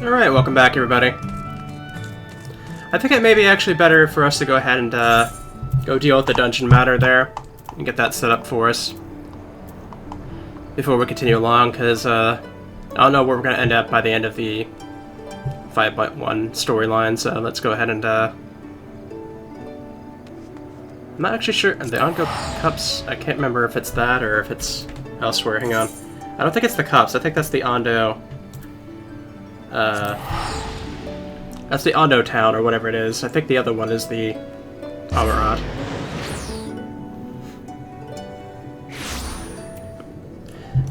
Alright, welcome back everybody. I think it may be actually better for us to go ahead and go deal with the dungeon matter there and get that set up for us before we continue along, because I don't know where we're going to end up by the end of the 5.1 storyline, so let's go ahead and I'm not actually sure. The Ongo Cups, I can't remember if it's that or if it's elsewhere. Hang on. I don't think it's the Cups. I think that's the Ondo. That's the Ondo town, or whatever it is. I think the other one is the Amarat.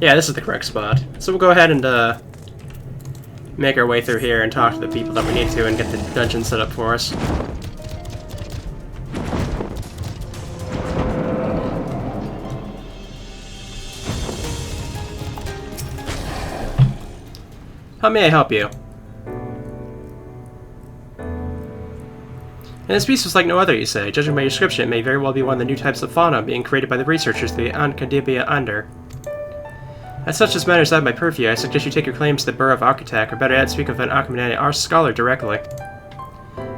Yeah, this is the correct spot. So we'll go ahead and make our way through here and talk to the people that we need to and get the dungeon set up for us. How may I help you? And this beast was like no other, you say. Judging by your description, it may very well be one of the new types of fauna being created by the researchers, the Academia Under. As such as matters out of my purview, I suggest you take your claims to the Borough of Architect, or better yet, speak of an Academia scholar directly.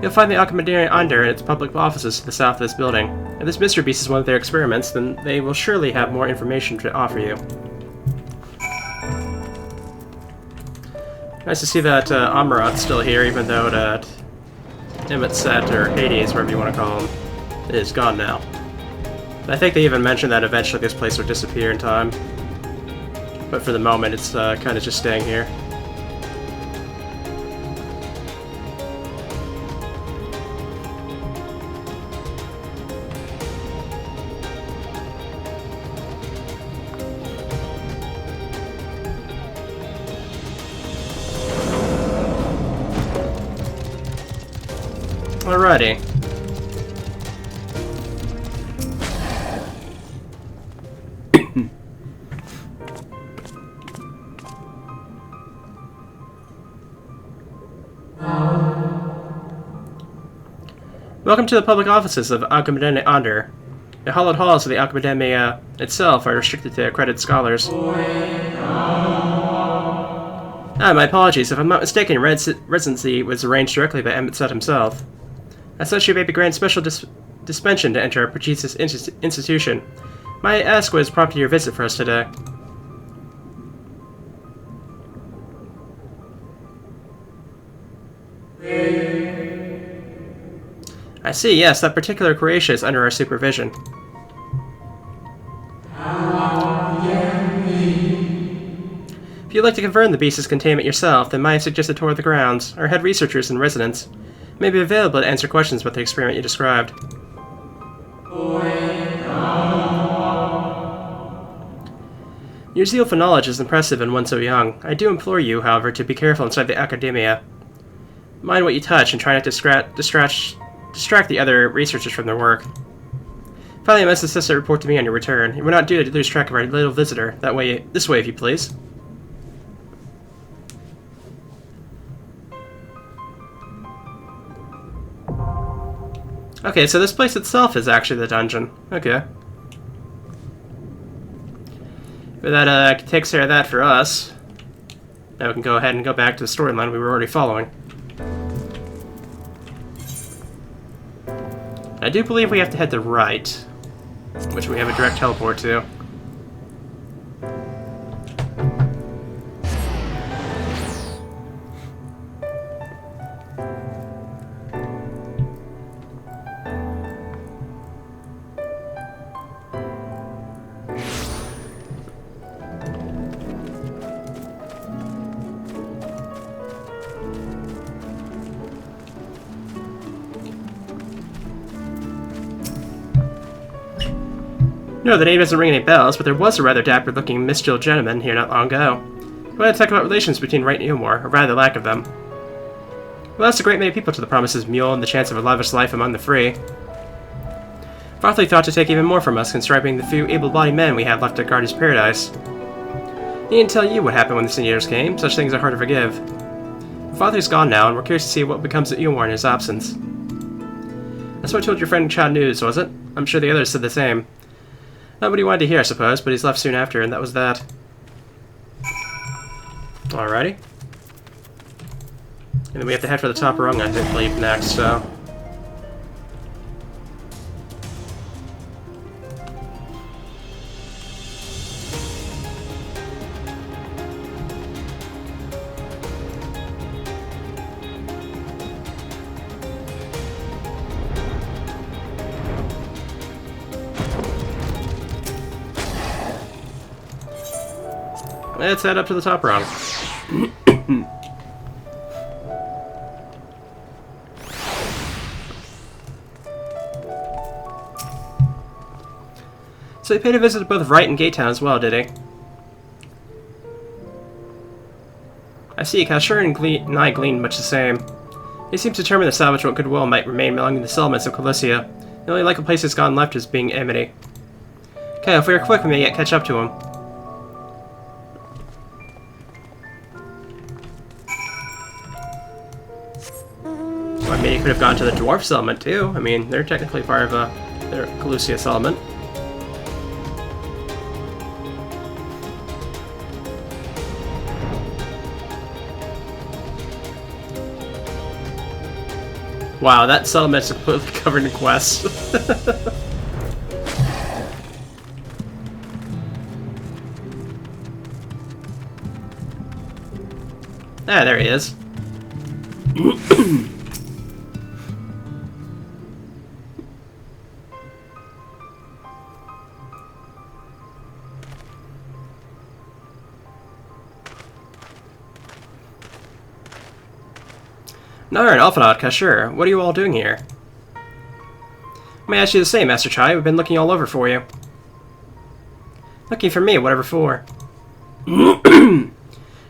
You'll find the Academia Under in its public offices to the south of this building. If this mystery beast is one of their experiments, then they will surely have more information to offer you. Nice to see that Amarat's still here, even though that Set, or Hades, whatever you want to call him, is gone now. I think they even mentioned that eventually this place would disappear in time. But for the moment, it's kind of just staying here. Alrighty. Welcome to the public offices of Academia Under. The hallowed halls of the Academia itself are restricted to accredited scholars. My apologies. If I'm not mistaken, residency was arranged directly by Set himself. As such, you may be granted special dispensation to enter our prestigious institution. May I ask what has prompted your visit for us today? I see, yes, that particular Croatia is under our supervision. If you'd like to confirm the beast's containment yourself, then might I suggest a tour of the grounds. Our head researchers and residents may be available to answer questions about the experiment you described. Your zeal for knowledge is impressive in one so young. I do implore you, however, to be careful inside the Academia. Mind what you touch and try not to distract the other researchers from their work. Finally, I must insist that report to me on your return. We're not due to lose track of our little visitor. This way, if you please. Okay, so this place itself is actually the dungeon. Okay. But that takes care of that for us. Now we can go ahead and go back to the storyline we were already following. I do believe we have to head to right, which we have a direct teleport to. No, the name doesn't ring any bells, but there was a rather dapper-looking minstrel gentleman here not long ago. We want to talk about relations between Wright and Eulmore, or rather the lack of them. We lost a great many people to the promises of Mule and the chance of a lavish life among the free. Farthley thought to take even more from us, conscribing the few able-bodied men we had left to guard his paradise. He didn't tell you what happened when the seniors came. Such things are hard to forgive. Farthley's gone now, and we're curious to see what becomes of Eulmore in his absence. That's what I told your friend Chad News, was it? I'm sure the others said the same. Not what he wanted to hear, I suppose, but he's left soon after, and that was that. Alrighty. And then we have to head for the top rung, I believe, next, so... Let's head up to the top rung. So he paid a visit to both Wright and Gatetown as well, did he? I see, Kasher and I gleaned much the same. He seems determined to salvage what goodwill might remain among the settlements of Cilicia. The only likely place he's gone left is being Amity. Okay, if we are quick, we may yet catch up to him. So I mean, he could have gone to the dwarf settlement too. I mean, they're technically part of their Cilicia settlement. Wow, that settlement's completely covered in quests. Ah, there he is. Narn, Alphanot, Kasher, what are you all doing here? May I ask you the same, Master Chai? We've been looking all over for you. Looking for me, whatever for.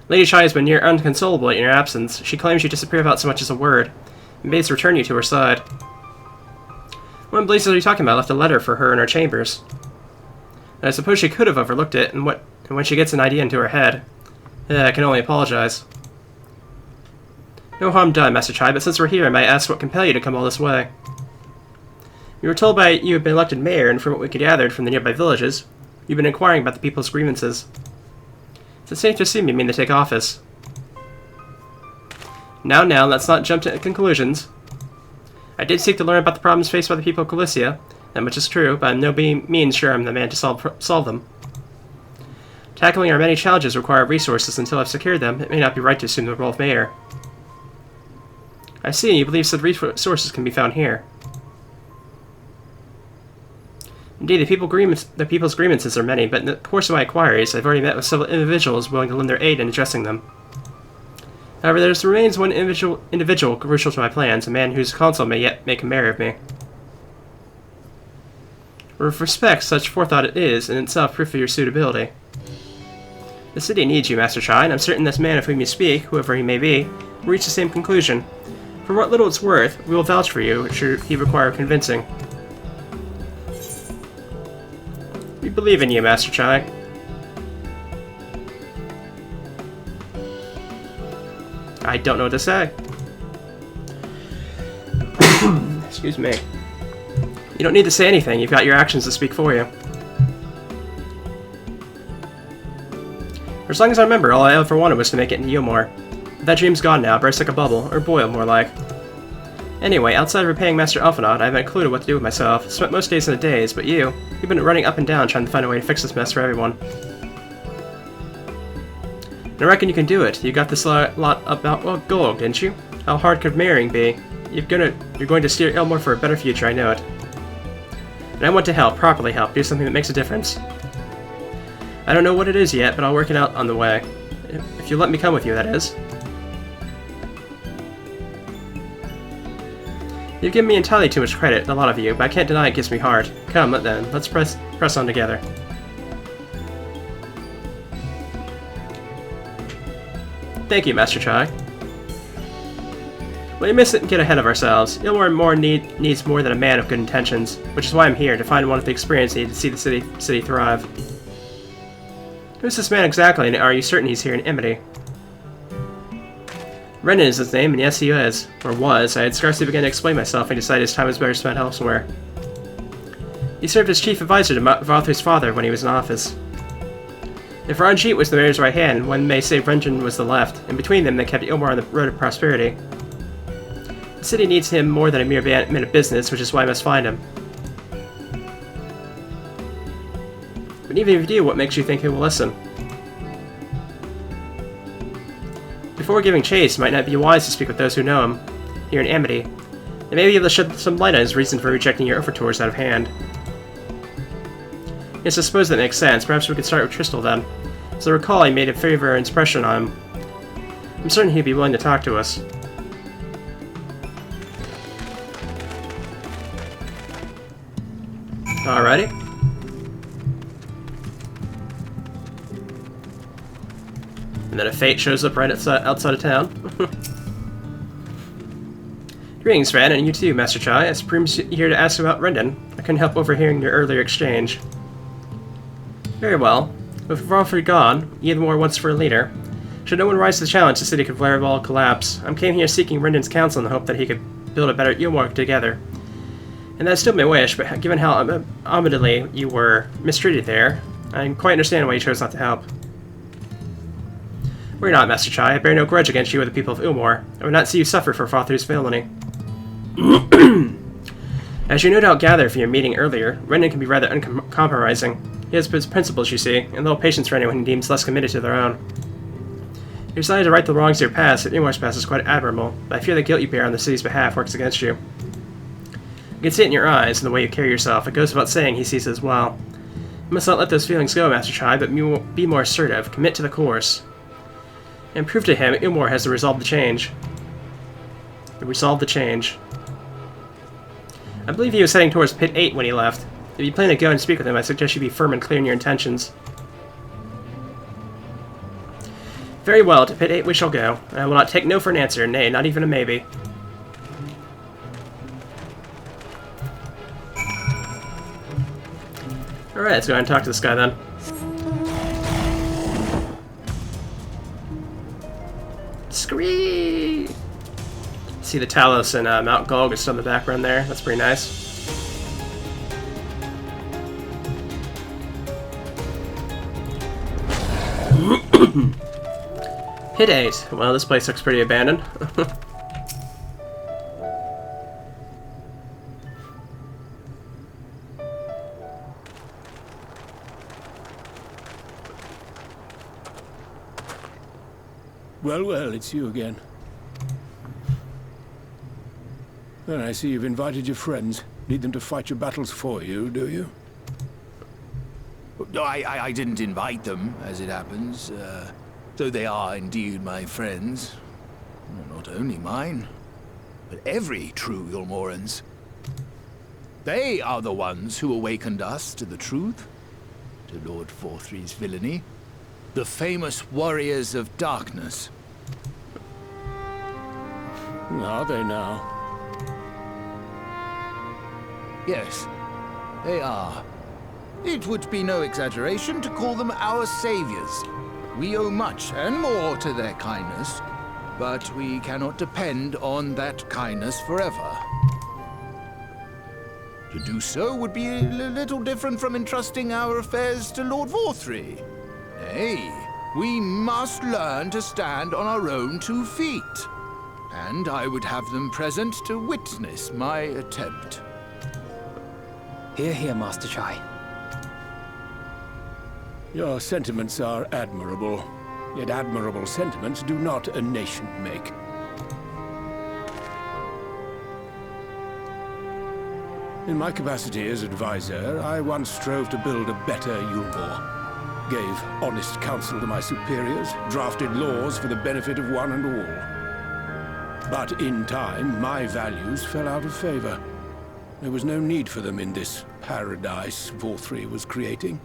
Lady Chai has been near unconsolable in your absence. She claims you disappear without so much as a word, and bids return you to her side. What in blazes are you talking about? I left a letter for her in her chambers. And I suppose she could have overlooked it, and when she gets an idea into her head. I can only apologize. No harm done, Master Chai, but since we're here, I might ask what compelled you to come all this way. We were told you had been elected mayor, and from what we could gather from the nearby villages, you've been inquiring about the people's grievances. Is it safe to assume you mean to take office? Now, let's not jump to conclusions. I did seek to learn about the problems faced by the people of Cilicia. That much is true, but I'm no means sure I'm the man to solve them. Tackling our many challenges require resources. Until I've secured them, it may not be right to assume the role of mayor. I see, you believe said resources can be found here. Indeed, the people's grievances are many, but in the course of my inquiries, I've already met with several individuals willing to lend their aid in addressing them. However, there remains one individual crucial to my plans, a man whose counsel may yet make a mayor of me. With respect, such forethought it is, in itself proof of your suitability. The city needs you, Master Chai, and I'm certain this man of whom you speak, whoever he may be, will reach the same conclusion. For what little it's worth, we will vouch for you, should he require convincing. We believe in you, Master Chai. I don't know what to say. Excuse me. You don't need to say anything, you've got your actions to speak for you. For as long as I remember, all I ever wanted was to make it into Eulmore. But that dream's gone now, burst like a bubble, or boil, more like. Anyway, outside of repaying Master Alphanot, I haven't a clue to what to do with myself. Spent most days in a daze, but you've been running up and down trying to find a way to fix this mess for everyone. And I reckon you can do it. You got this lot about, well, gold, didn't you? How hard could marrying be? You're going to steer Eulmore for a better future, I know it. And I want to help, properly help, do something that makes a difference. I don't know what it is yet, but I'll work it out on the way. If you let me come with you, that is. You've given me entirely too much credit, a lot of you, but I can't deny it gives me heart. Come, then, let's press on together. Thank you, Master Chai. Well, you mustn't get ahead of ourselves. Eulmore needs more than a man of good intentions, which is why I'm here, to find one with the experience needed to see the city thrive. Who's this man exactly, and are you certain he's here in Amity? Renan is his name, and yes, he is. Or was. I had scarcely begun to explain myself, and decided his time was better spent elsewhere. He served as chief advisor to Valther's father when he was in office. If Ranjit was the mayor's right hand, one may say Renjin was the left, and between them they kept Eulmore on the road of prosperity. The city needs him more than a mere man of business, which is why I must find him. But even if you do, what makes you think he will listen? Before giving chase, it might not be wise to speak with those who know him, here in Amity, and maybe able to shed some light on his reason for rejecting your overtures out of hand. Yes, I suppose that makes sense. Perhaps we could start with Tristal then. As I recall, he made a favorable impression on him. I'm certain he'd be willing to talk to us. Alrighty. And then a fate shows up right outside of town. Greetings, friend, and you too, Master Chai. I suppose you're here to ask about Rendon. I couldn't help overhearing your earlier exchange. Very well. With Valfrey gone, Eulmore wants for a leader. Should no one rise to the challenge, the city could very well collapse. I came here seeking Rendon's counsel in the hope that he could build a better Eulmore together. And that's still my wish, but given how abominably you were mistreated there, I quite understand why you chose not to help. Worry not, Master Chai. I bear no grudge against you or the people of Eulmore. I would not see you suffer for Valfrey's villainy. As you no doubt gathered from your meeting earlier, Rendon can be rather uncompromising. He has his principles, you see, and little patience for anyone he deems less committed to their own. You decided to right the wrongs of your past, and Eulmore's past is quite admirable, but I fear the guilt you bear on the city's behalf works against you. You can see it in your eyes and the way you carry yourself. It goes without saying he sees it as well. You must not let those feelings go, Master Chai, but be more assertive, commit to the course. And prove to him Eulmore has the resolve to change. The resolve to change. I believe he was heading towards Pit 8 when he left. If you plan to go and speak with him, I suggest you be firm and clear in your intentions. Very well, to Pit 8 we shall go. I will not take no for an answer, nay, not even a maybe. Alright, let's go ahead and talk to this guy then. Scree! See the Talos and Mount Gulg just on the background there. That's pretty nice. Hit 8. Well, this place looks pretty abandoned. Well, well, it's you again. Then I see you've invited your friends. Need them to fight your battles for you, do you? No, I didn't invite them, as it happens. Though they are indeed my friends. Not only mine, but every true Eulmoreans. They are the ones who awakened us to the truth, to Lord Valfrey's villainy. The famous warriors of darkness. Are they now? Yes, they are. It would be no exaggeration to call them our saviors. We owe much and more to their kindness, but we cannot depend on that kindness forever. To do so would be a little different from entrusting our affairs to Lord Valfrey. Nay, we must learn to stand on our own 2 feet. And I would have them present to witness my attempt. Hear, hear, Master Chai. Your sentiments are admirable. Yet admirable sentiments do not a nation make. In my capacity as advisor, I once strove to build a better Eulmore. Gave honest counsel to my superiors, drafted laws for the benefit of one and all. But in time, my values fell out of favor. There was no need for them in this paradise Valfrey was creating.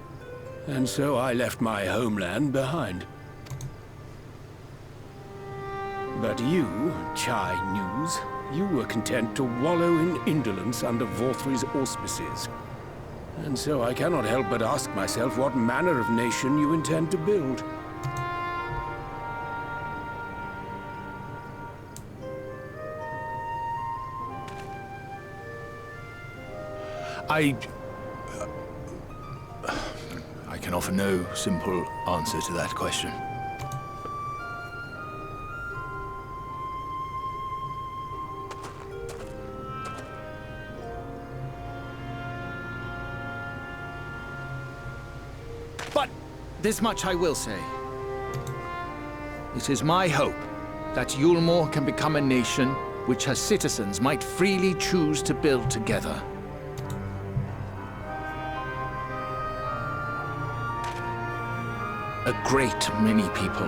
And so I left my homeland behind. But you, Chai News, you were content to wallow in indolence under Valfrey's auspices. And so I cannot help but ask myself what manner of nation you intend to build. I can offer no simple answer to that question. But this much I will say. It is my hope that Eulmore can become a nation which her citizens might freely choose to build together. A great many people,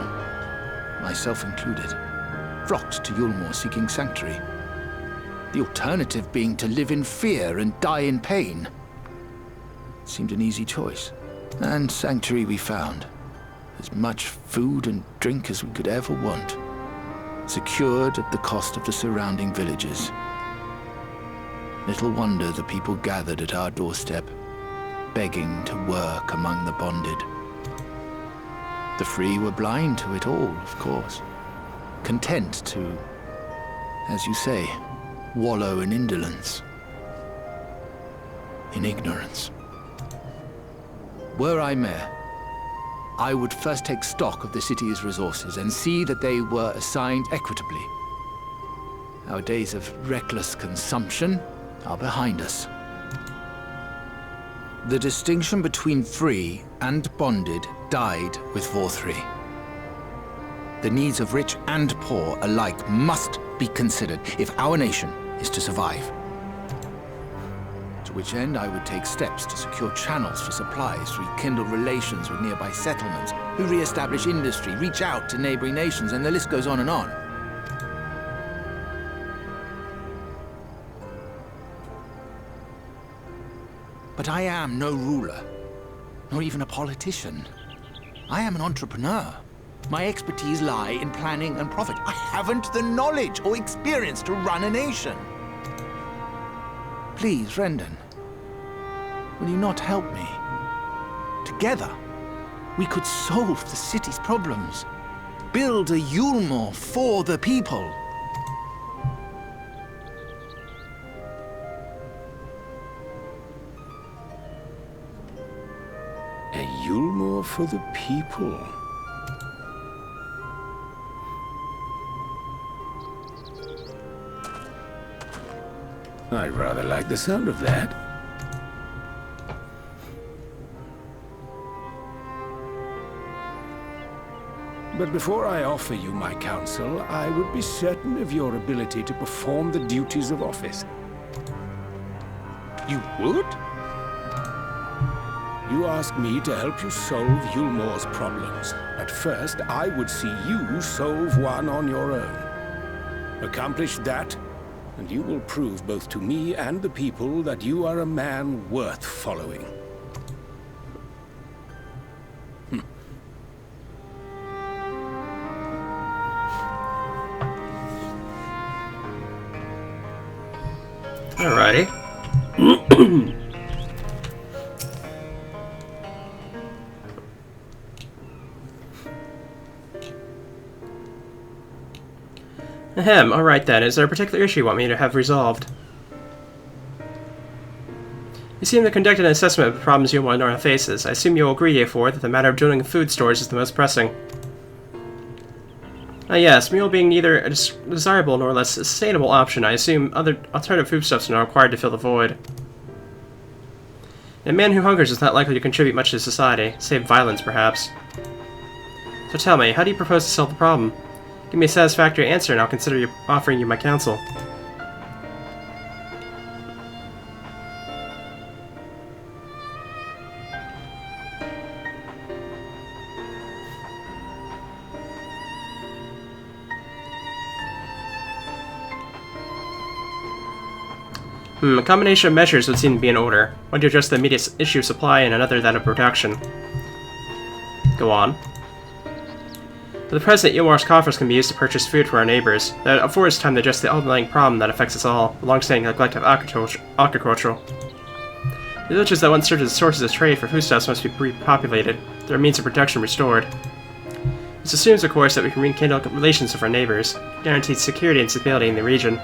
myself included, flocked to Eulmore seeking sanctuary. The alternative being to live in fear and die in pain. It seemed an easy choice. And sanctuary we found. As much food and drink as we could ever want. Secured at the cost of the surrounding villages. Little wonder the people gathered at our doorstep, begging to work among the bonded. The free were blind to it all, of course. Content to, as you say, wallow in indolence. In ignorance. Were I mayor, I would first take stock of the city's resources and see that they were assigned equitably. Our days of reckless consumption are behind us. The distinction between free and bonded died with Vor3. The needs of rich and poor alike must be considered if our nation is to survive. To which end I would take steps to secure channels for supplies, rekindle relations with nearby settlements, who re-establish industry, reach out to neighboring nations, and the list goes on and on. But I am no ruler, nor even a politician. I am an entrepreneur. My expertise lie in planning and profit. I haven't the knowledge or experience to run a nation. Please, Rendon, will you not help me? Together, we could solve the city's problems. Build a Eulmore for the people. A Eulmore for the people. I rather like the sound of that. But before I offer you my counsel, I would be certain of your ability to perform the duties of office. You would? You ask me to help you solve Eulmore's problems. At first, I would see you solve one on your own. Accomplish that, and you will prove both to me and the people that you are a man worth following. Alrighty. Ahem, alright then. Is there a particular issue you want me to have resolved? You seem to conduct an assessment of the problems Eulmore North faces. I assume you will agree, therefore, that the matter of building food stores is the most pressing. Yes, mule being neither a desirable nor less sustainable option, I assume other alternative foodstuffs are now required to fill the void. A man who hungers is not likely to contribute much to society, save violence, perhaps. So tell me, how do you propose to solve the problem? Give me a satisfactory answer and I'll consider offering you my counsel. A combination of measures would seem to be in order. One to address the immediate issue of supply and another that of production. Go on. For the present, Eulmore's coffers can be used to purchase food for our neighbors. That affords time to address the underlying problem that affects us all, the long-standing neglect of agriculture. The villages that once served as sources of trade for foodstuffs must be repopulated, their means of production restored. This assumes, of course, that we can rekindle relations with our neighbors, guarantee security and stability in the region,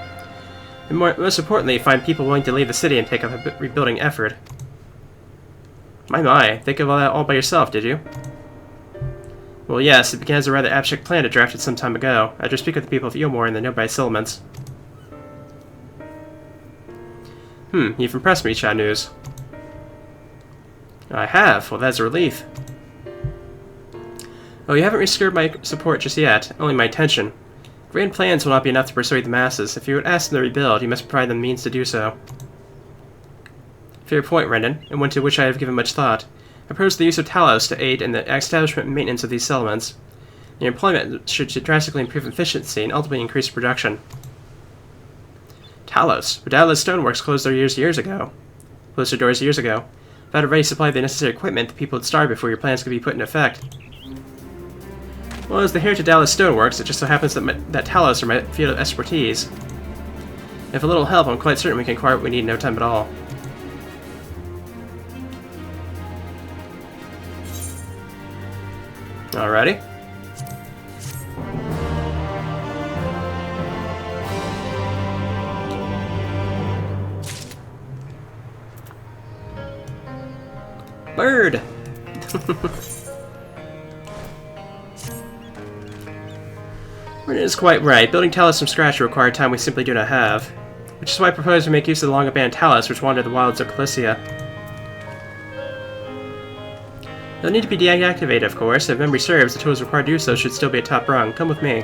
and most importantly, find people willing to leave the city and take up a rebuilding effort. My, think of all that all by yourself, did you? Well, yes, it began as a rather abstract plan I drafted some time ago, after speaking with the people of Eulmore and the nearby settlements. You've impressed me, Chad News. I have. Well, that's a relief. Oh, you haven't secured my support just yet, only my attention. Grand plans will not be enough to persuade the masses. If you would ask them to rebuild, you must provide them means to do so. Fair point, Rendon, and one to which I have given much thought. I propose the use of Talos to aid in the establishment and maintenance of these settlements. Their employment should drastically improve efficiency and ultimately increase production. Talos, but Atlas Stoneworks closed their doors years ago. Without a ready supply of the necessary equipment, the people would starve before your plans could be put into effect. Well, as the heir to Dallas Stoneworks, it just so happens that Talos are my field of expertise. With a little help, I'm quite certain we can acquire what we need in no time at all. Alrighty. Bird! It is quite right. Building Talos from scratch will require time we simply do not have. Which is why I propose we make use of the long-abandoned Talos which wander the wilds of Calicia. They'll need to be deactivated, of course. If memory serves, the tools required to do so should still be at top rung. Come with me.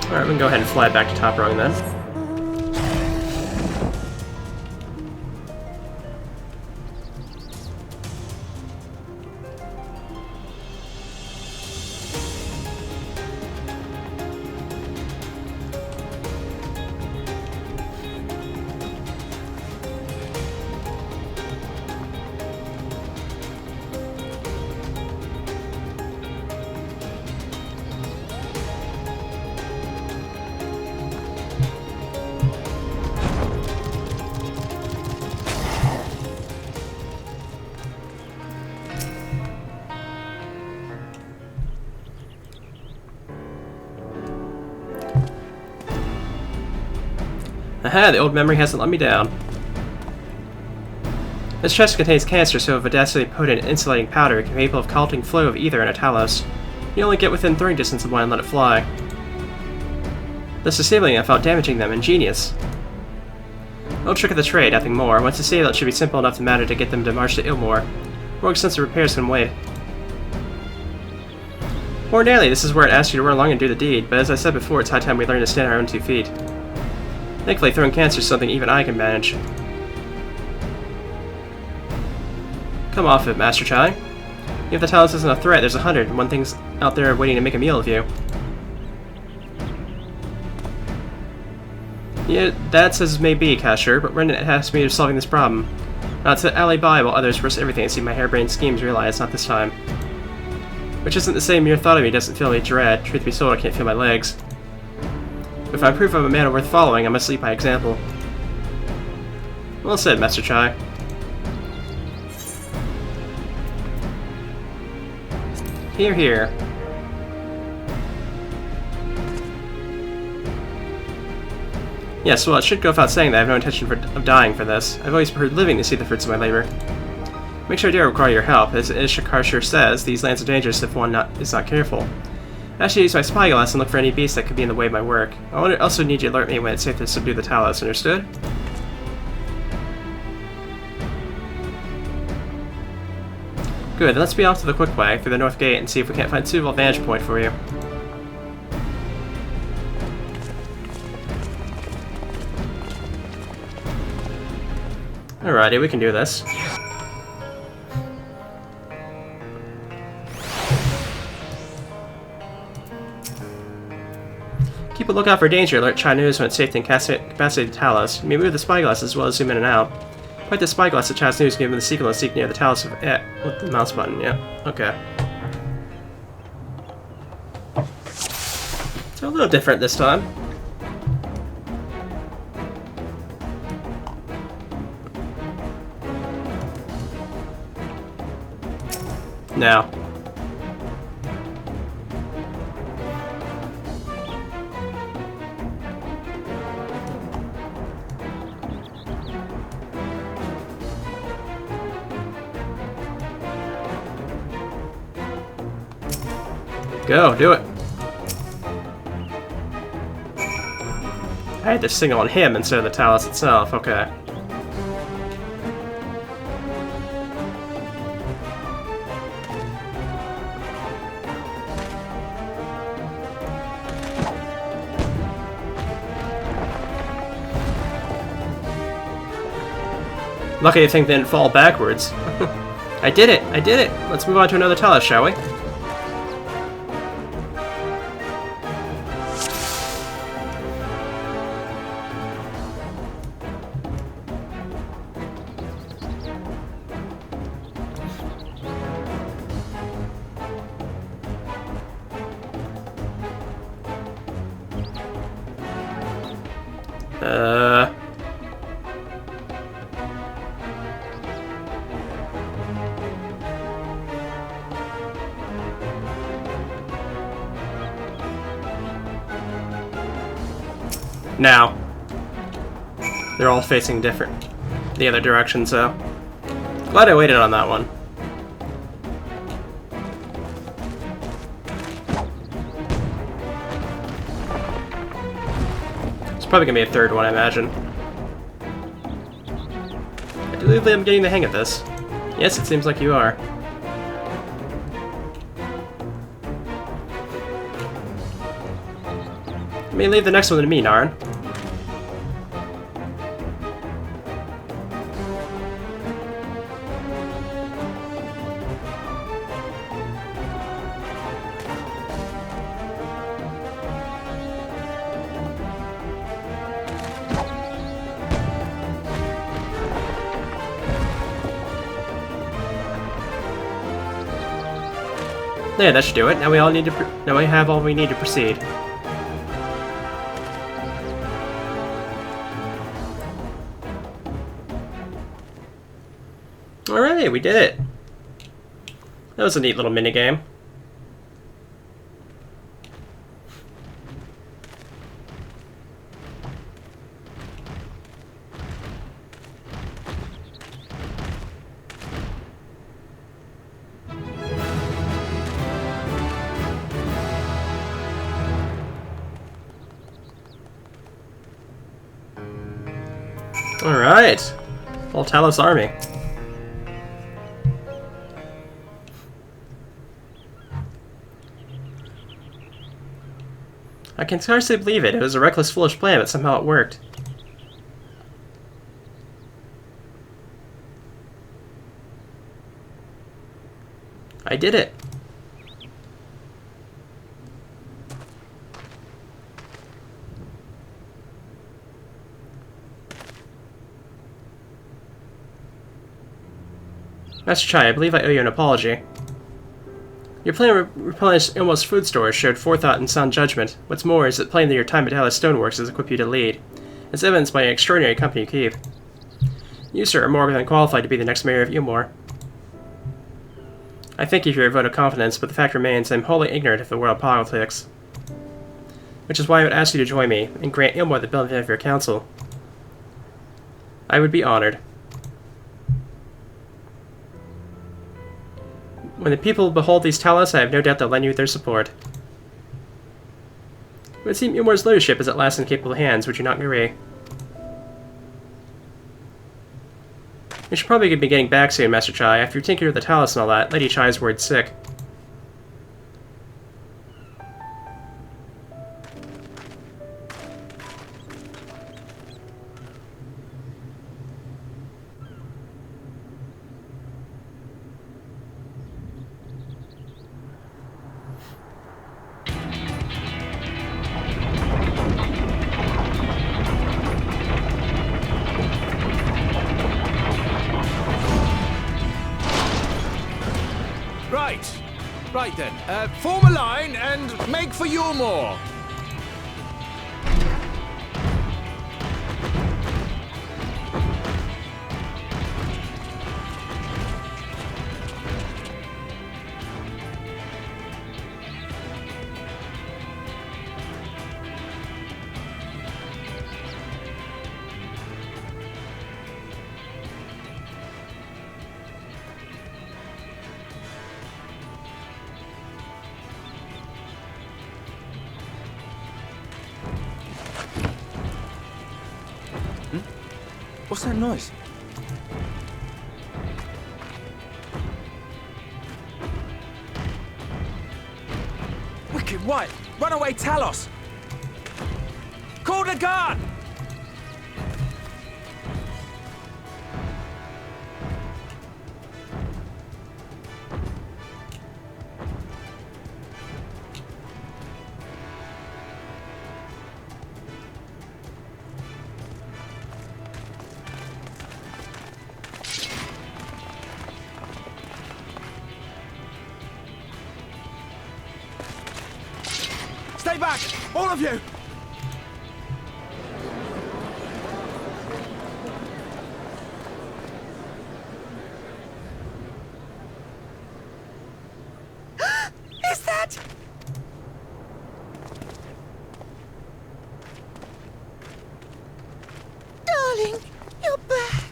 Alright, we can go ahead and fly back to top rung then. Aha, the old memory hasn't let me down. This chest contains canister so audaciously potent insulating powder capable of halting flow of ether in a Talos. You only get within throwing distance of one and let it fly. Thus disabling it without damaging them. Ingenious. Old trick of the trade, nothing more. Once disabled, it should be simple enough to matter to get them to march to Eulmore. More extensive repairs can wait. Ordinarily, this is where it asks you to run along and do the deed, but as I said before, it's high time we learn to stand on our own 2 feet. Thankfully, throwing cancer is something even I can manage. Come off it, Master Chai. If the Talos isn't a threat, there's 100, and one thing's out there waiting to make a meal of you. Yeah, that's as may be, Casher, but Rendon has me to solving this problem. Not to alley by while others risk everything and see my harebrained schemes realized, not this time. Which isn't to say mere thought of me doesn't fill me dread. Truth be told, I can't feel my legs. If I'm proof I'm a man worth following, I must lead by example. Well said, Master Chai. Hear, hear. Yes, well, it should go without saying that I have no intention of dying for this. I've always preferred living to see the fruits of my labor. Make sure I dare require your help. As Ishikarsher says, these lands are dangerous if one is not careful. I should use my spyglass and look for any beasts that could be in the way of my work. I also need you to alert me when it's safe to subdue the Talos, understood? Good, then let's be off to the quick way, through the north gate, and see if we can't find a suitable vantage point for you. Alrighty, we can do this. Keep a lookout for danger, alert Chai News when it's safe to incapacitate the Talos. You may move the spyglass as well as zoom in and out. Point the spyglass at Chai News and give him the sequel and seek near the Talos with the mouse button, yeah. Okay. So a little different this time. Now. Go, do it. I had to signal on him instead of the Talus itself, okay. Lucky the thing didn't fall backwards. I did it! I did it! Let's move on to another Talus, shall we? Now. They're all facing the other direction, so... Glad I waited on that one. It's probably gonna be a third one, I imagine. I do believe I'm getting the hang of this. Yes, it seems like you are. Let me leave the next one to me, Narn. Yeah, that should do it. Now we all need to. Now we have all we need to proceed. All right, we did it. That was a neat little mini game. Alright. Full Talus army. I can scarcely believe it. It was a reckless, foolish plan, but somehow it worked. I did it. Master Chai, I believe I owe you an apology. Your plan to replenish Eulmore's food stores showed forethought and sound judgment. What's more is that playing your time at Talus Stoneworks has equipped you to lead. It's evidenced by an extraordinary company you keep. You, sir, are more than qualified to be the next mayor of Eulmore. I thank you for your vote of confidence, but the fact remains I am wholly ignorant of the world politics. Which is why I would ask you to join me and grant Eulmore the benefit of your counsel. I would be honored. When the people behold these Talus, I have no doubt they'll lend you their support. It would seem Eulmore's leadership is at last in capable hands, would you not agree? We should probably be getting back soon, Master Chai. After you take care of the Talus and all that, Lady Chai's word sick. Right then, form a line and make for Eulmore. What's that noise? Wicked White! Runaway Talos! Call the guard! Stay back! All of you! Is that... Darling, you're back.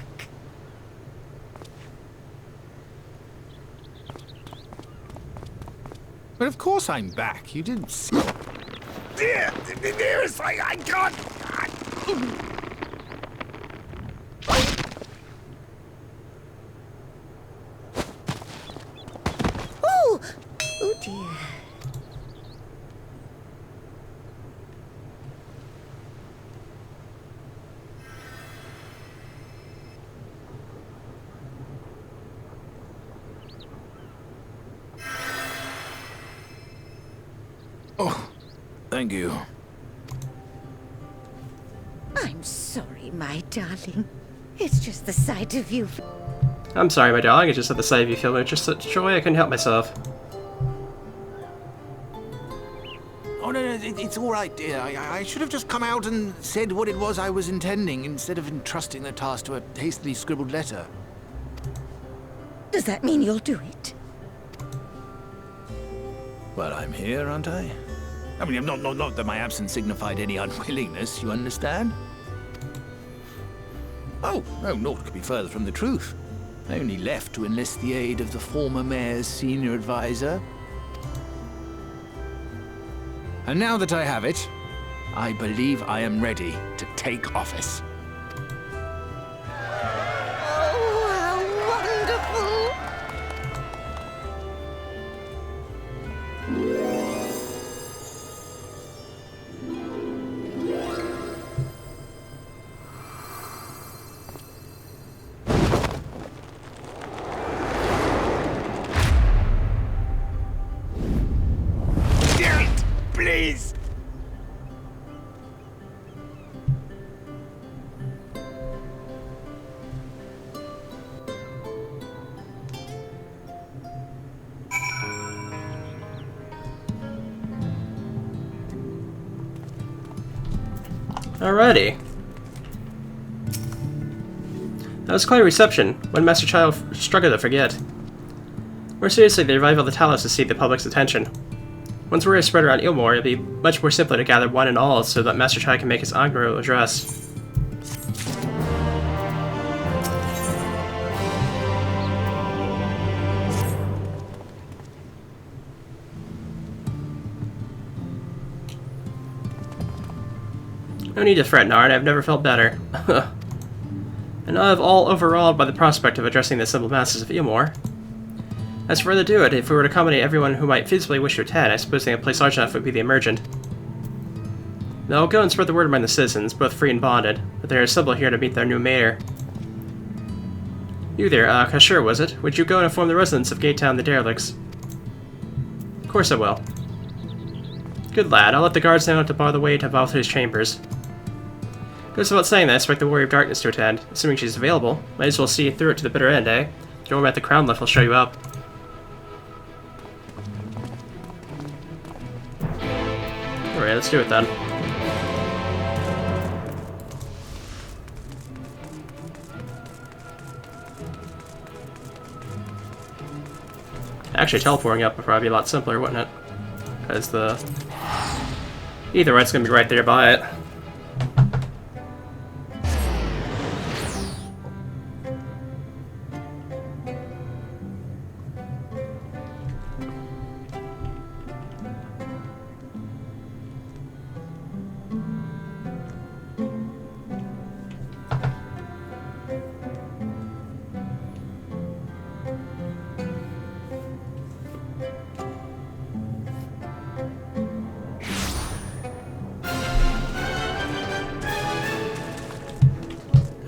But of course I'm back. You didn't see... Dearest, I can't... Oh! Oh dear. Oh, thank you. I'm sorry, my darling. It's just the sight of you. I'm sorry, my darling. I just at the sight of you filled me with just such joy I couldn't help myself. Oh, no, it's all right, dear. I should have just come out and said what it was I was intending, instead of entrusting the task to a hastily scribbled letter. Does that mean you'll do it? Well, I'm here, aren't I? I mean, not that my absence signified any unwillingness, you understand? Oh, no, naught could be further from the truth. I only left to enlist the aid of the former mayor's senior advisor. And now that I have it, I believe I am ready to take office. Oh, how wonderful! Please! Alrighty. That was quite a reception. When Master Child struggled to forget. More seriously, the revival of the Talos received the public's attention. Once word is spread around Eulmore, it'll be much more simple to gather one and all so that Master Chai can make his inaugural address. No need to fret, Nard. I've never felt better. And I'm all overawed by the prospect of addressing the simple masses of Eulmore. As for further ado, if we were to accommodate everyone who might feasibly wish to attend, I suppose a place large enough would be the emergent. Now I'll go and spread the word among the citizens, both free and bonded, that they are assembled here to meet their new mayor. You there, Kashur, was it? Would you go and inform the residents of Gatetown the derelicts? Of course I will. Good lad, I'll let the guards know not to bar the way to Valthir's chambers. Goes without saying that I expect the Warrior of Darkness to attend, assuming she's available. Might as well see through it to the bitter end, eh? Don't worry about the crown lift, I'll show you up. Alright, let's do it then. Actually, teleporting up would probably be a lot simpler, wouldn't it? Because the... Either way, it's gonna be right there by it.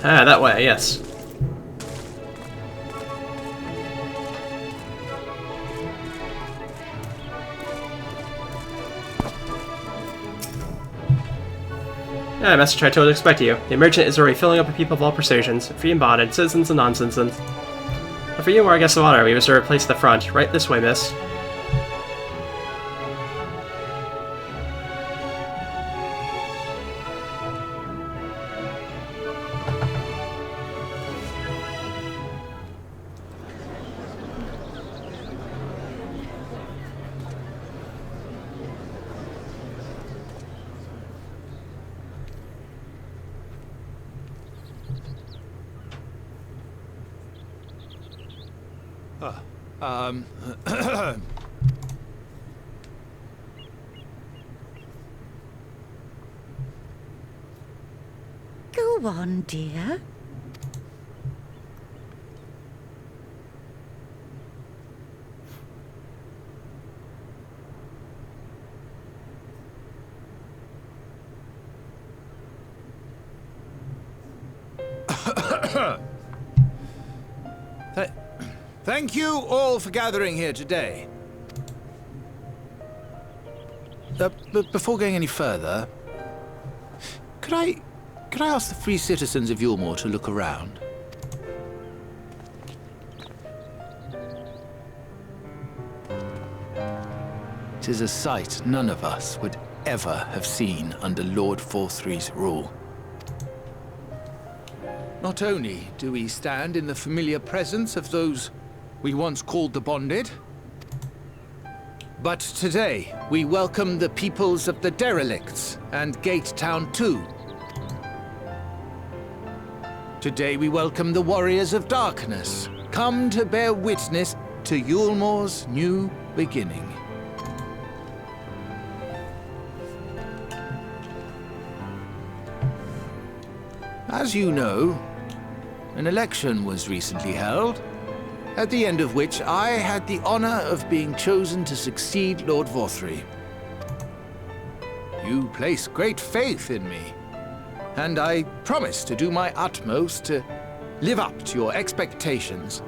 Ah, that way, yes. Yeah, message I told to expect you. The merchant is already filling up with people of all persuasions, free and bonded, citizens and non-citizens. But for you, our guests of honor, we reserve a place at the front. Right this way, miss. Go on, dear. Thank you all for gathering here today. But before going any further, could I ask the free citizens of Eulmore to look around? It is a sight none of us would ever have seen under Lord Forthry's rule. Not only do we stand in the familiar presence of those we once called the Bonded, but today we welcome the peoples of the Derelicts and Gate Town too. Today we welcome the Warriors of Darkness, come to bear witness to Eulmore's new beginning. As you know, an election was recently held, at the end of which I had the honor of being chosen to succeed Lord Forthry. You place great faith in me, and I promise to do my utmost to live up to your expectations,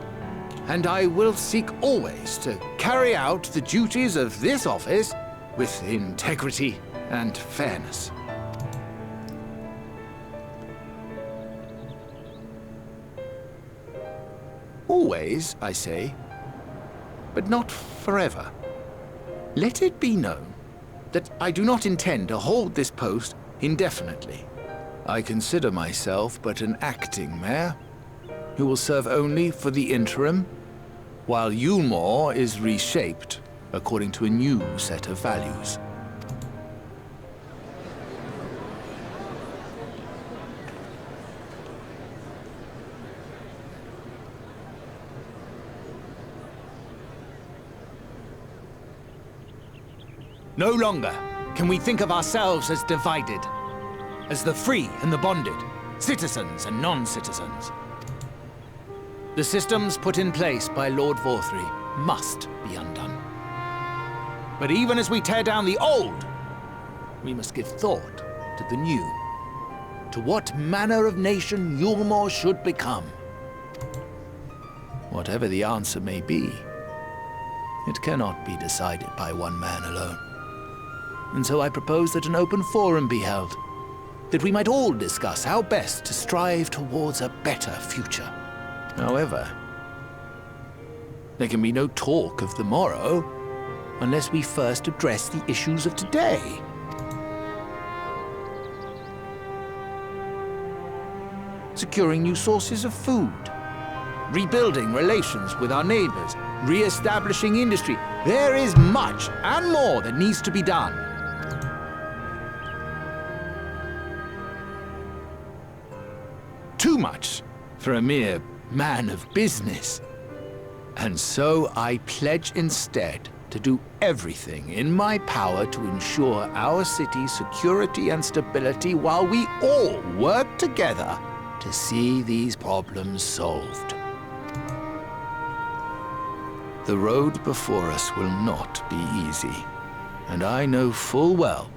and I will seek always to carry out the duties of this office with integrity and fairness. Always, I say, but not forever. Let it be known that I do not intend to hold this post indefinitely. I consider myself but an acting mayor, who will serve only for the interim, while Eulmore is reshaped according to a new set of values. No longer can we think of ourselves as divided, as the free and the bonded, citizens and non-citizens. The systems put in place by Lord Forthry must be undone. But even as we tear down the old, we must give thought to the new, to what manner of nation Eulmore should become. Whatever the answer may be, it cannot be decided by one man alone. And so I propose that an open forum be held, that we might all discuss how best to strive towards a better future. However, there can be no talk of the morrow unless we first address the issues of today. Securing new sources of food, rebuilding relations with our neighbors, re-establishing industry. There is much and more that needs to be done. Too much for a mere man of business. And so I pledge instead to do everything in my power to ensure our city's security and stability while we all work together to see these problems solved. The road before us will not be easy, and I know full well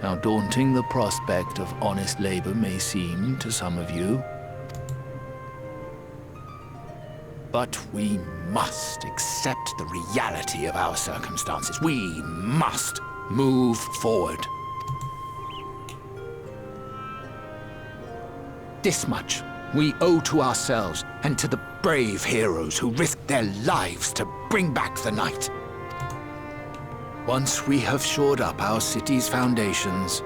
how daunting the prospect of honest labor may seem to some of you. But we must accept the reality of our circumstances. We must move forward. This much we owe to ourselves and to the brave heroes who risked their lives to bring back the night. Once we have shored up our city's foundations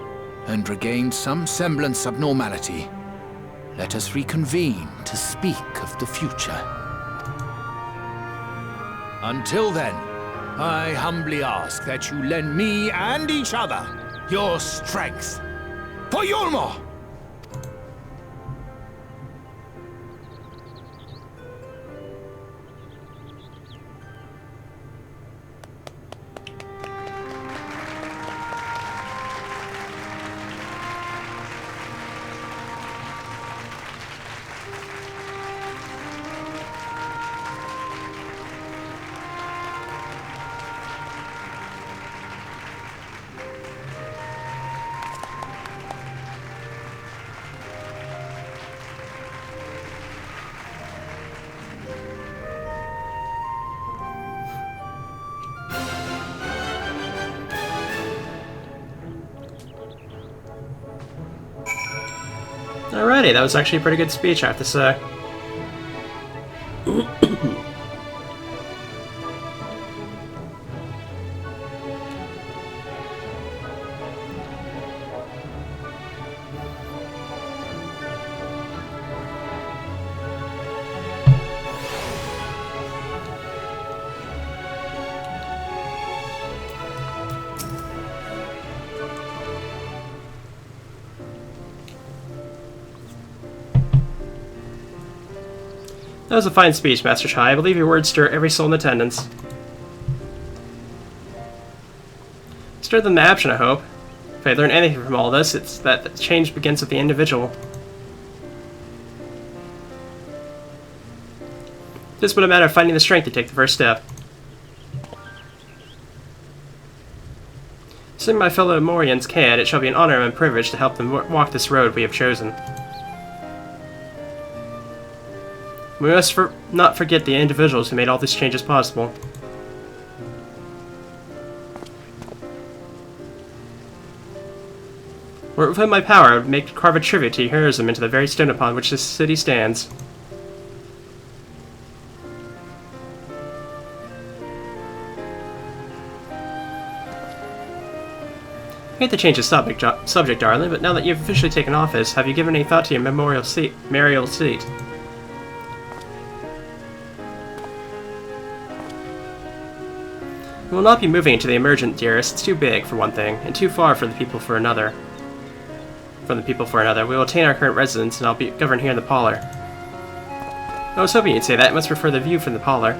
and regained some semblance of normality, let us reconvene to speak of the future. Until then, I humbly ask that you lend me and each other your strength. For Eulmore! Alrighty, that was actually a pretty good speech, I have to say. That was a fine speech, Master Chai. I believe your words stir every soul in attendance. Stir them to action, I hope. If I learn anything from all this, it's that the change begins with the individual. It's but a matter of finding the strength to take the first step. Assuming my fellow Morians can, it shall be an honor and privilege to help them walk this road we have chosen. We must not forget the individuals who made all these changes possible. Were it within my power, I would carve a tribute to heroism into the very stone upon which this city stands. I hate to change the subject, darling, but now that you've officially taken office, have you given any thought to your mayoral seat? We will not be moving into the Emergent, dearest. It's too big, for one thing, and too far from the people for another. We will attain our current residence, and I'll be governed here in the parlor. I was hoping you'd say that. I must prefer the view from the parlor.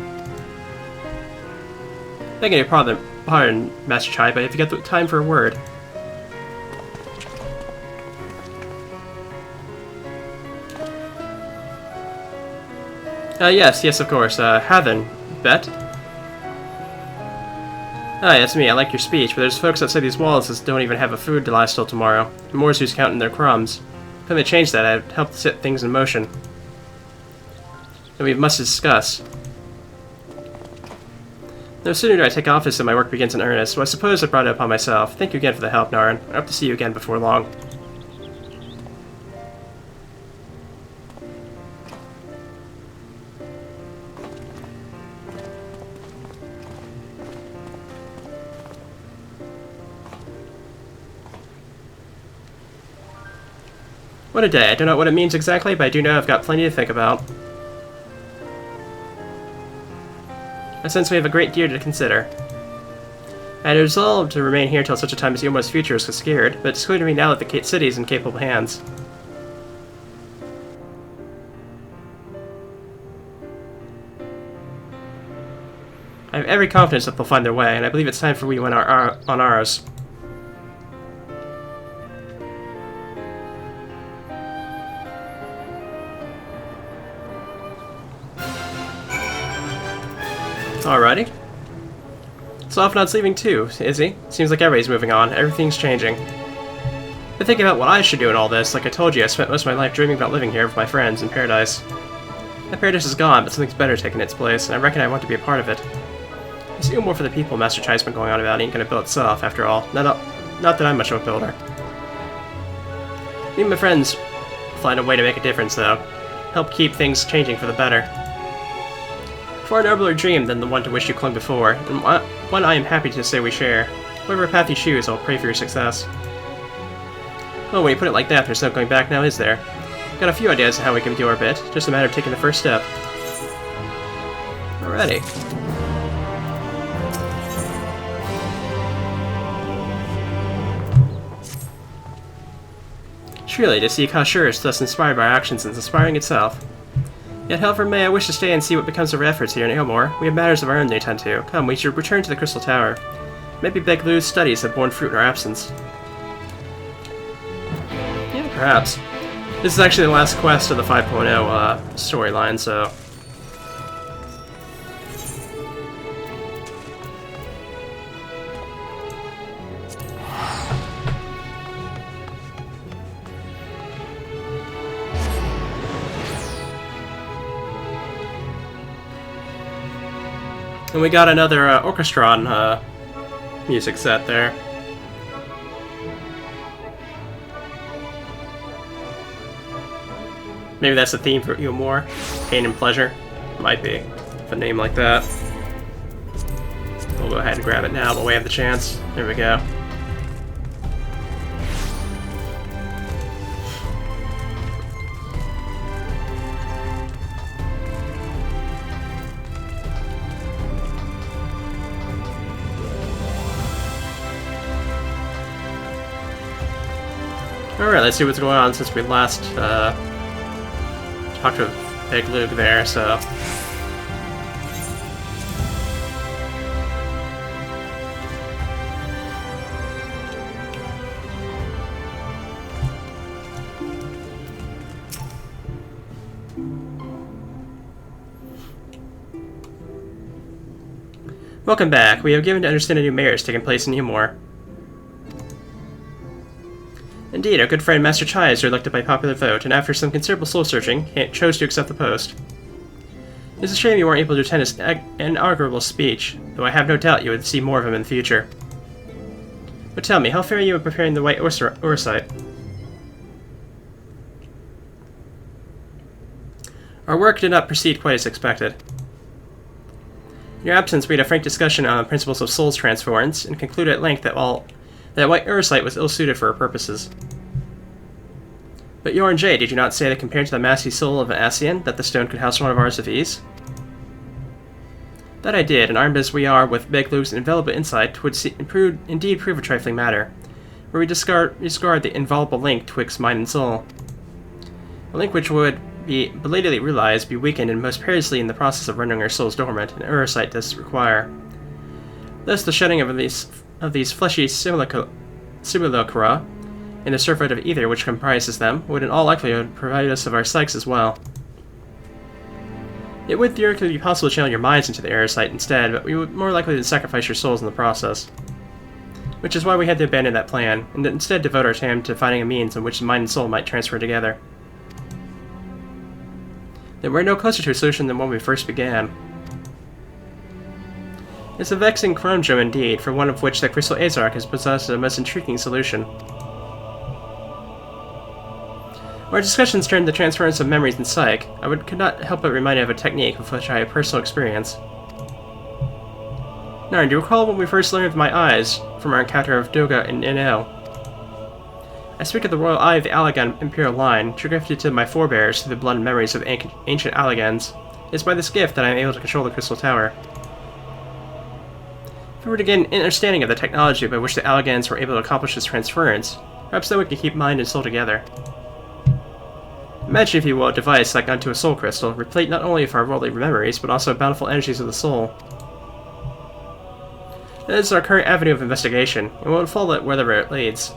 Begging your pardon, Master Chai, but have you got the time for a word? Yes, of course. How then? Bet? Ah, yes, me. I like your speech, but there's folks outside these walls that don't even have a food to last till tomorrow. And Moors who's counting their crumbs. If I may change that, I'd help set things in motion. And we must discuss. No sooner do I take office than my work begins in earnest, so I suppose I brought it upon myself. Thank you again for the help, Narin. I hope to see you again before long. What a day. I don't know what it means exactly, but I do know I've got plenty to think about. I sense we have a great deal to consider. I had resolved to remain here till such a time as Eulmore's future is secured, but it's clear to me now that the city is in capable hands. I have every confidence that they'll find their way, and I believe it's time for we went on ours. Alrighty. Sofnod's leaving too, is he? Seems like everybody's moving on. Everything's changing. But thinking about what I should do in all this, like I told you, I spent most of my life dreaming about living here with my friends in paradise. That paradise is gone, but something's better taking its place, and I reckon I want to be a part of it. This Eulmore for the people Master Chai's been going on about ain't gonna build itself, after all. Not that I'm much of a builder. Me and my friends find a way to make a difference, though. Help keep things changing for the better. Far nobler dream than the one to which you clung before, and one I am happy to say we share. Whatever path you choose, I'll pray for your success. Well, when you put it like that, there's no going back now, is there? Got a few ideas on how we can do our bit, just a matter of taking the first step. Alrighty. Truly, to see Kashur is thus inspired by our actions is inspiring itself. Yet, however may I wish to stay and see what becomes of our efforts here in Eulmore, we have matters of our own to attend to. Come, we should return to the Crystal Tower. Maybe Beglu's studies have borne fruit in our absence. Yeah, perhaps. This is actually the last quest of the 5.0 storyline, so... And we got another Orchestron music set there. Maybe that's the theme for Eulmore. Pain and pleasure. Might be. With a name like that. We'll go ahead and grab it now while we have the chance. There we go. Alright, let's see what's going on since we last talked to Big Luke there, so... Welcome back. We have given to understand a new mayor is taking place in Eulmore. Indeed, our good friend Master Chai is elected by popular vote, and after some considerable soul-searching, chose to accept the post. It is a shame you weren't able to attend his inaugural speech, though I have no doubt you would see more of him in the future. But tell me, how fare you in preparing the White Oversight? Our work did not proceed quite as expected. In your absence, we had a frank discussion on the principles of soul's transference, and concluded at length that White Oversight was ill-suited for our purposes. But Yoran J, did you not say that compared to the massy soul of an Ascian, that the stone could house one of ours of ease? That I did, and armed as we are with Beglu's invaluable insight, would indeed prove a trifling matter, where we discard the inviolable link twixt mind and soul. A link which would be belatedly realized, be weakened, and most perilously in the process of rendering our souls dormant, and Oversight does require. Thus the shedding of these fleshy simulacra in the surfeit of ether which comprises them would in all likelihood provide us of our psyches as well. It would theoretically be possible to channel your minds into the Oversight instead, but we would more likely to sacrifice your souls in the process. Which is why we had to abandon that plan, and instead devote our time to finding a means in which the mind and soul might transfer together. Then we're no closer to a solution than when we first began. It's a vexing conundrum indeed, for one of which the Crystal Azarch has possessed a most intriguing solution. Our discussions turned the transference of memories and psyche. Could not help but remind you of a technique with which I have personal experience. Narn, do you recall when we first learned of my eyes from our encounter of Doga and Ino? I speak of the royal eye of the Allagan imperial line, gifted to my forebears through the blood and memories of ancient Allagans. It is by this gift that I am able to control the Crystal Tower. If we were to get an understanding of the technology by which the Allagans were able to accomplish this transference, perhaps then we could keep mind and soul together. Imagine, if you will, a device like unto a soul crystal, replete not only of our worldly memories, but also bountiful energies of the soul. That is our current avenue of investigation, and we will follow it wherever it leads.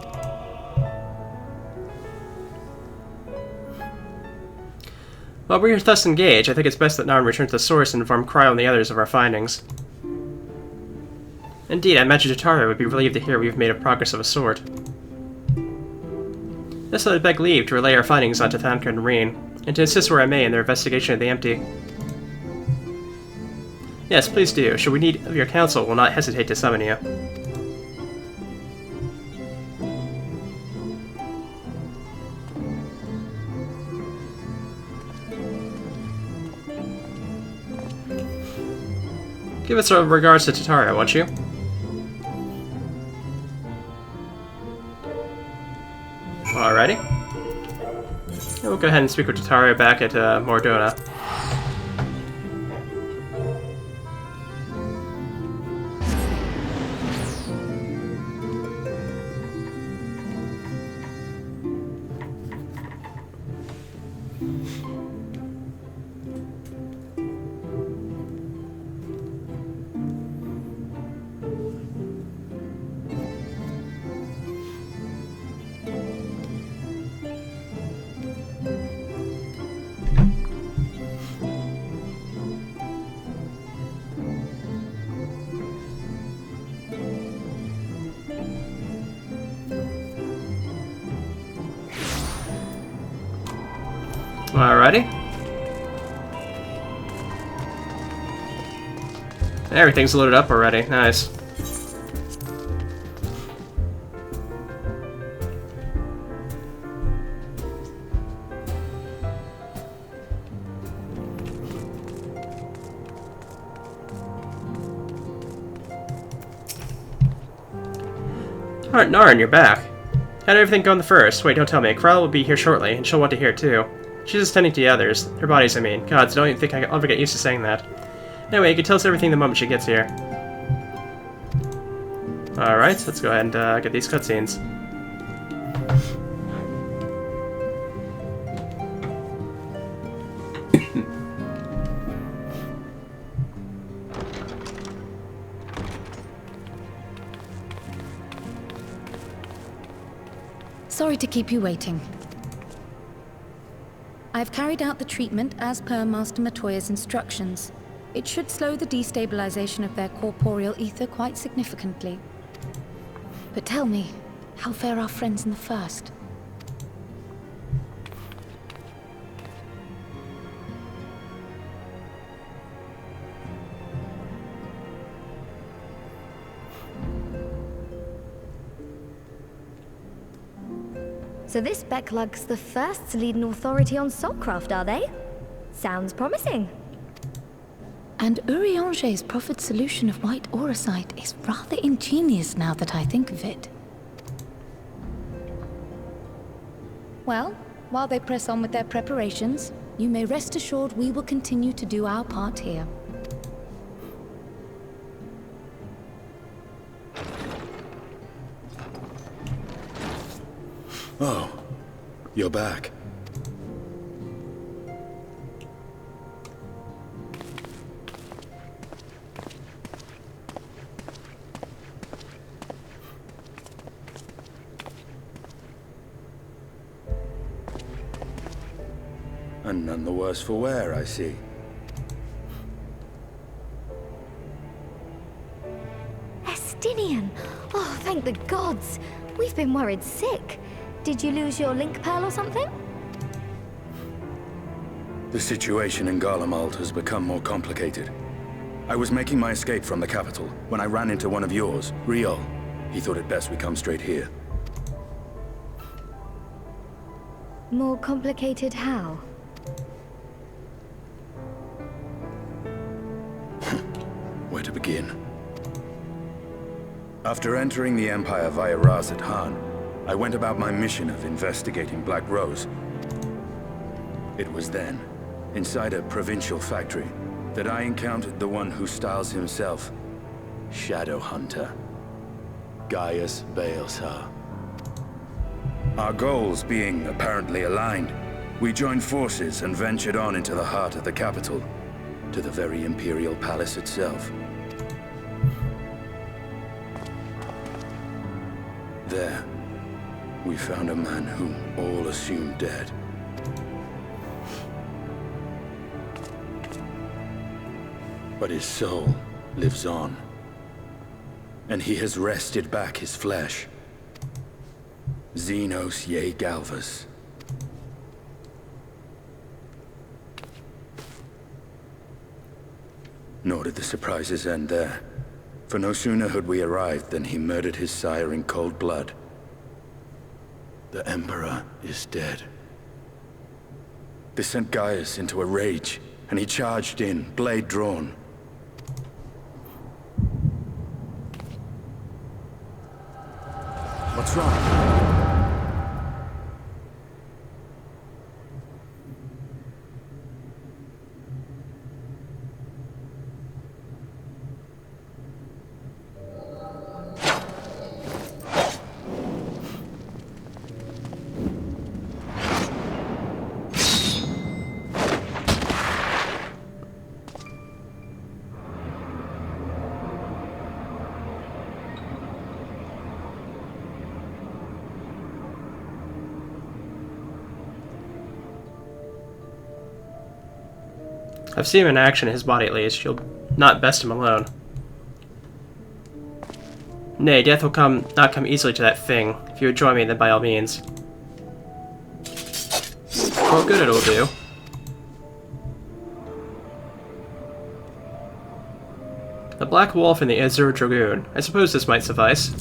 While we are thus engaged, I think it's best that Narn return to the source and inform Cryo and the others of our findings. Indeed, I imagine Jatara would be relieved to hear we have made a progress of a sort. Thus I beg leave to relay our findings onto Thamka and Reen. and to assist where I may in their investigation of the empty. Yes, please do. Should we need of your counsel, we'll not hesitate to summon you. Give us our regards to Tataria, won't you? Alrighty. We'll go ahead and speak with Tataria back at Mordona. Alrighty. Everything's loaded up already. Nice. Alright, Narn, you're back. How did everything go in the first? Wait, don't tell me. Krell will be here shortly, and she'll want to hear too. She's just tending to the others. Her bodies, I mean. Gods, don't even think I'll ever get used to saying that. Anyway, you can tell us everything the moment she gets here. Alright, let's go ahead and get these cutscenes. Sorry to keep you waiting. I've carried out the treatment as per Master Matoya's instructions. It should slow the destabilization of their corporeal ether quite significantly. But tell me, how fare our friends in the first? So this Becklug's the first to lead an authority on soulcraft, are they? Sounds promising. And Urianger's proffered solution of white auracite is rather ingenious now that I think of it. Well, while they press on with their preparations, you may rest assured we will continue to do our part here. Oh, you're back. And none the worse for wear, I see. Estinian! Oh, thank the gods! We've been worried sick. Did you lose your link pearl or something? The situation in Garlemald has become more complicated. I was making my escape from the capital when I ran into one of yours, Riol. He thought it best we come straight here. More complicated how? Where to begin? After entering the Empire via Razat Han, I went about my mission of investigating Black Rose. It was then, inside a provincial factory, that I encountered the one who styles himself Shadow Hunter, Gaius Baelsar. Our goals being apparently aligned, we joined forces and ventured on into the heart of the capital, to the very Imperial Palace itself. There, we found a man whom all assumed dead. But his soul lives on, and he has wrested back his flesh. Xenos Ye Galvus. Nor did the surprises end there. For no sooner had we arrived than he murdered his sire in cold blood. The Emperor is dead. This sent Gaius into a rage, and he charged in, blade drawn. What's wrong? I've seen him in action, his body at least. You'll not best him alone. Nay, death will not come easily to that thing. If you would join me, then by all means. What good it'll do. The Black Wolf and the Azure Dragoon. I suppose this might suffice.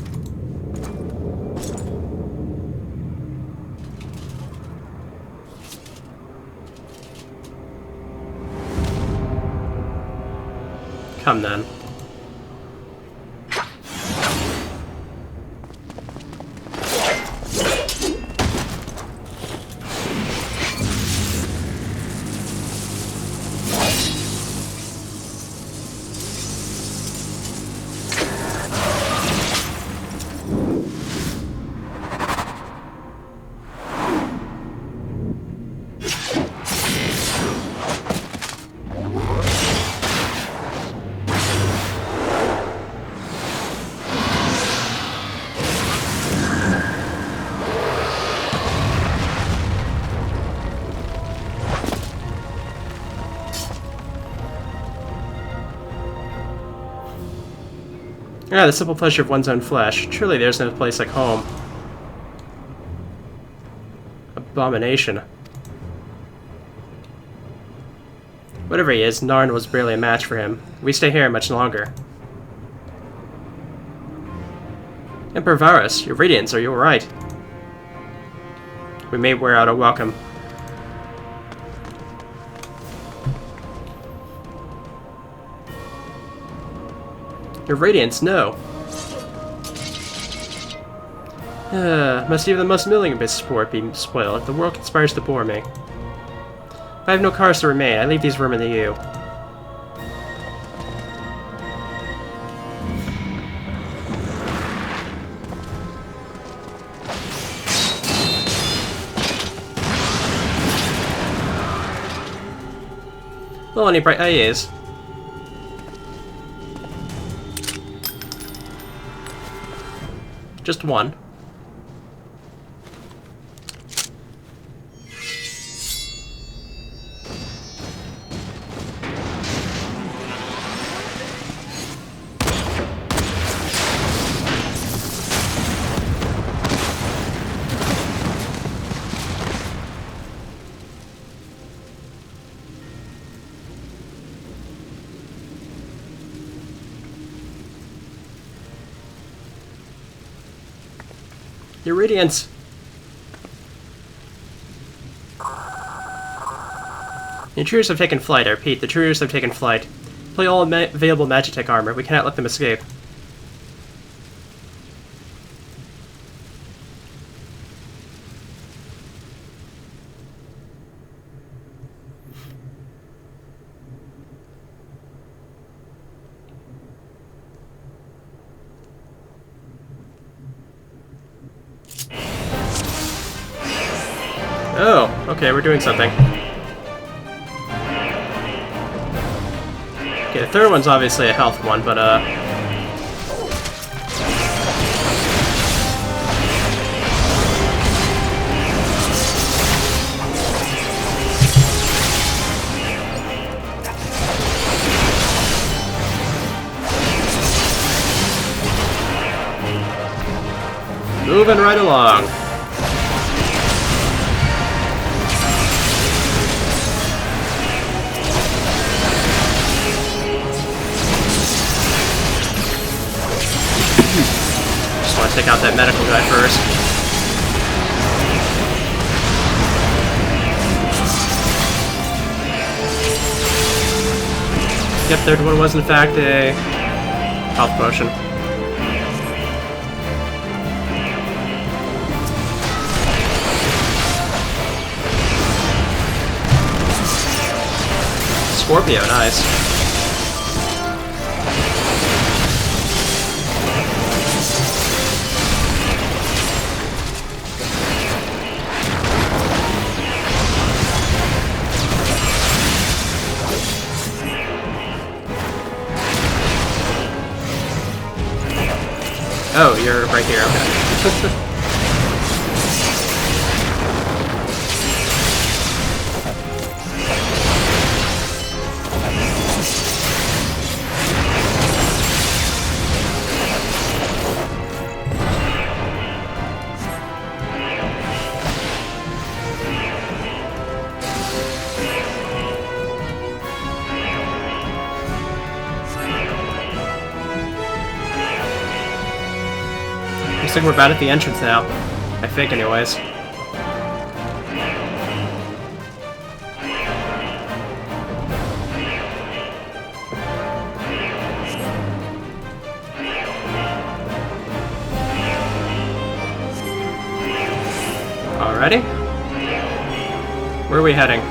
Come then. Ah, the simple pleasure of one's own flesh. Truly there's no place like home. Abomination. Whatever he is, Narn was barely a match for him. We stay here much longer. Emperor Varus, your radiance, are you alright? We may wear out a welcome. Your radiance, no. Must even the most milling of sport be spoiled. The world conspires to bore me. If I have no cars to remain, I leave these vermin to you. Well, any bright ideas? Just one. Your radiance! The intruders have taken flight. I repeat, the intruders have taken flight. Play all available Magitech armor. We cannot let them escape. Oh, okay, we're doing something. Okay, the third one's obviously a health one, but moving right along. to take out that medical guy first. Yep, third one was in fact a health potion. Scorpio, nice. Oh, you're right here, okay. Looks like we're about at the entrance now. I think, anyways. Alrighty. Where are we heading?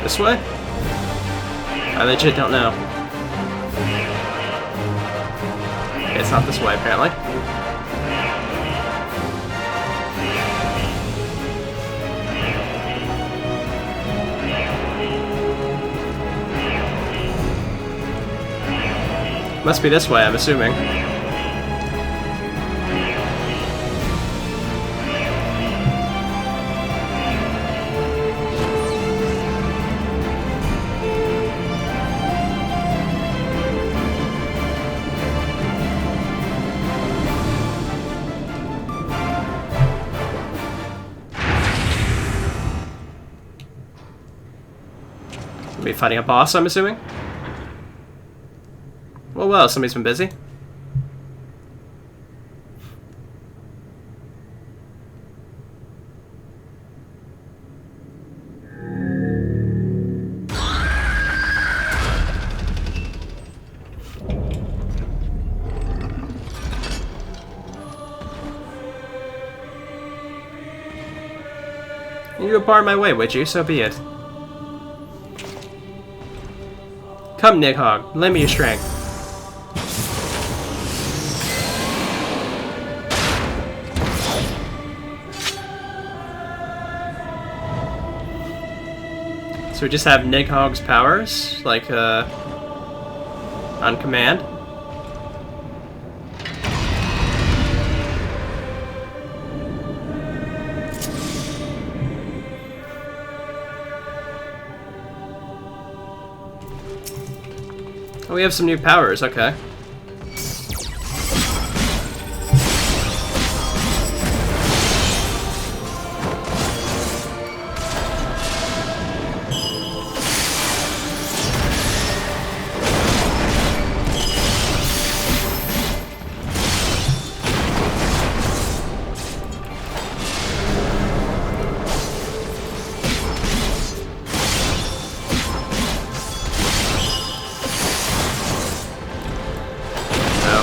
This way? I legit don't know. It's not this way, apparently. Must be this way, I'm assuming. Be fighting a boss, I'm assuming? Well, somebody's been busy. You would bar my way, would you? So be it. Come, Nidhogg, lend me your strength. So we just have Nidhogg's powers, like, on command. Oh, we have some new powers, okay.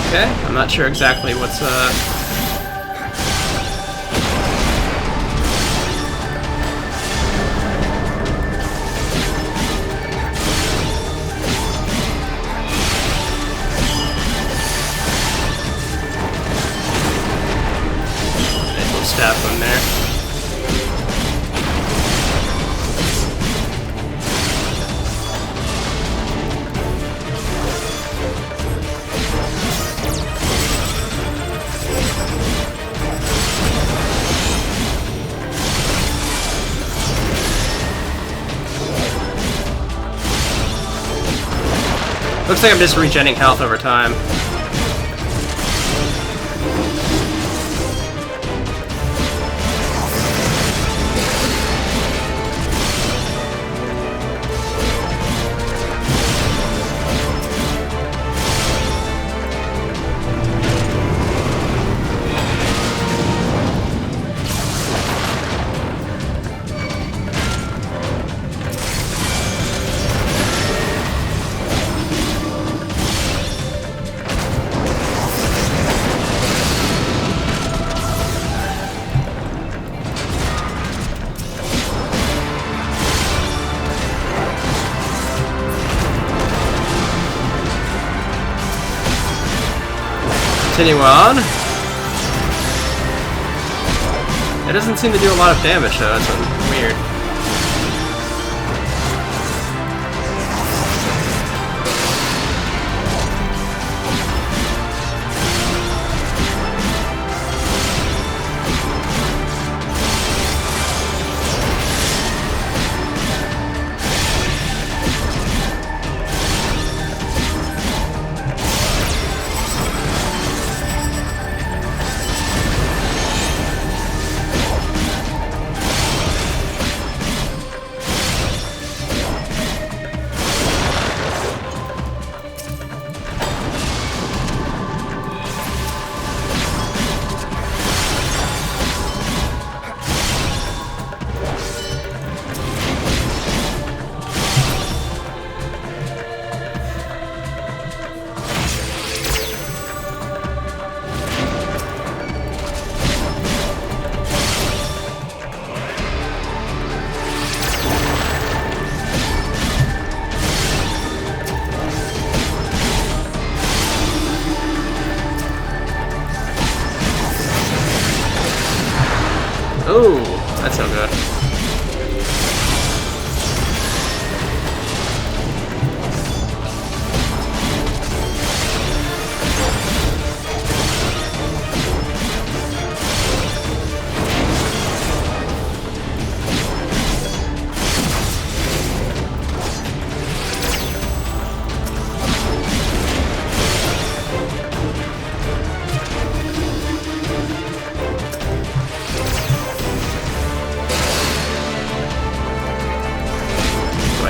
Okay, I'm not sure exactly what's, We'll stab him there. Looks like I'm just regenerating health over time. continue on. It doesn't seem to do a lot of damage though, it's weird. Ooh, that's no good.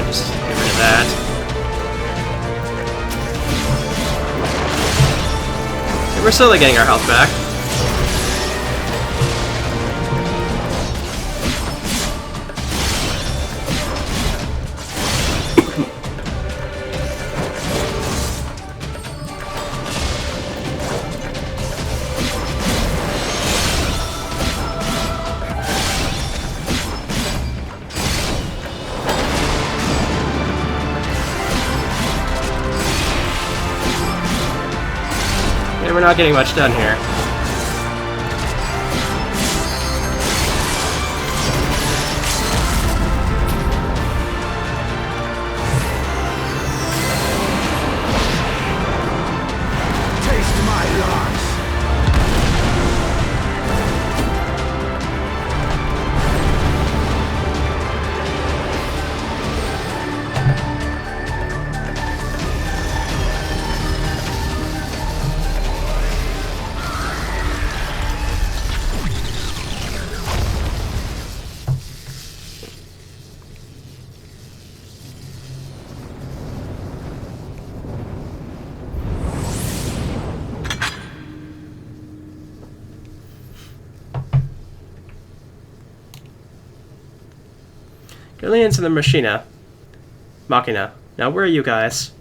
Just get rid of that. Okay, we're slowly getting our health back. We're not getting much done here. Taste my loss. Guardians of the Machina. Machina. Now where are you guys?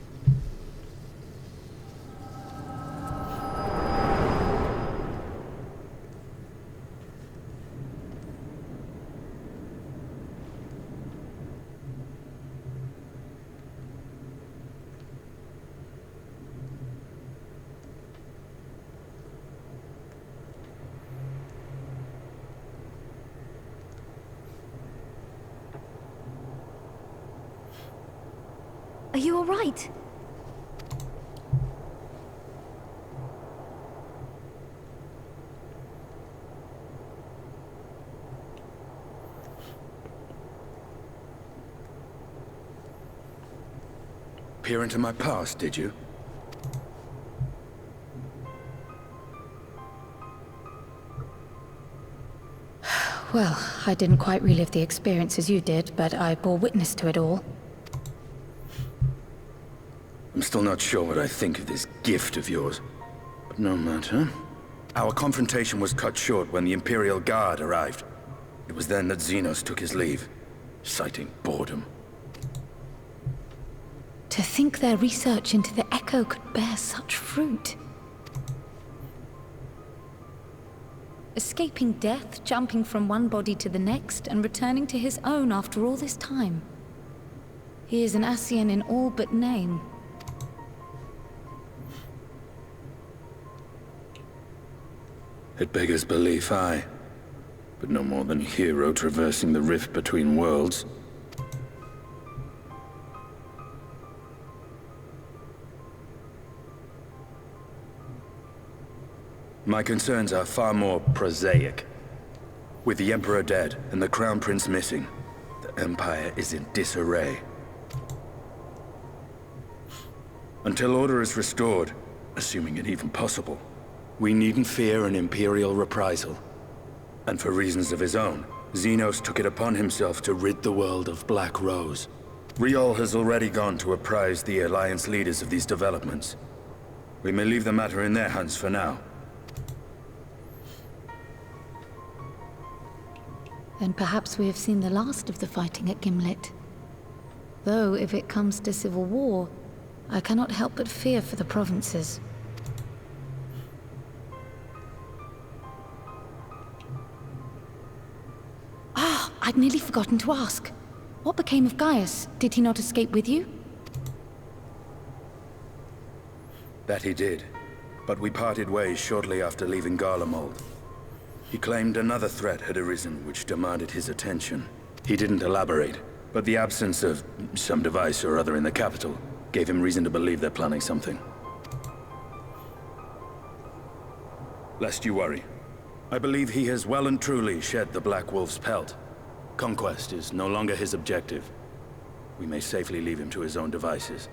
Are you all right? Peer into my past, did you? Well, I didn't quite relive the experience as you did, but I bore witness to it all. I'm still not sure what I think of this gift of yours. But no matter. Our confrontation was cut short when the Imperial Guard arrived. It was then that Xenos took his leave, citing boredom. To think their research into the Echo could bear such fruit. Escaping death, jumping from one body to the next, and returning to his own after all this time. He is an Ascian in all but name. It beggars belief, aye. But no more than a hero traversing the rift between worlds. My concerns are far more prosaic. With the Emperor dead and the Crown Prince missing, the Empire is in disarray. Until order is restored, assuming it even possible, we needn't fear an Imperial reprisal. And for reasons of his own, Xenos took it upon himself to rid the world of Black Rose. Riol has already gone to apprise the Alliance leaders of these developments. We may leave the matter in their hands for now. Then perhaps we have seen the last of the fighting at Gimlet. Though, if it comes to civil war, I cannot help but fear for the provinces. Ah, I'd nearly forgotten to ask. What became of Gaius? Did he not escape with you? That he did, but we parted ways shortly after leaving Garlemald. He claimed another threat had arisen which demanded his attention. He didn't elaborate, but the absence of some device or other in the capital gave him reason to believe they're planning something. Lest you worry, I believe he has well and truly shed the Black Wolf's pelt. Conquest is no longer his objective. We may safely leave him to his own devices.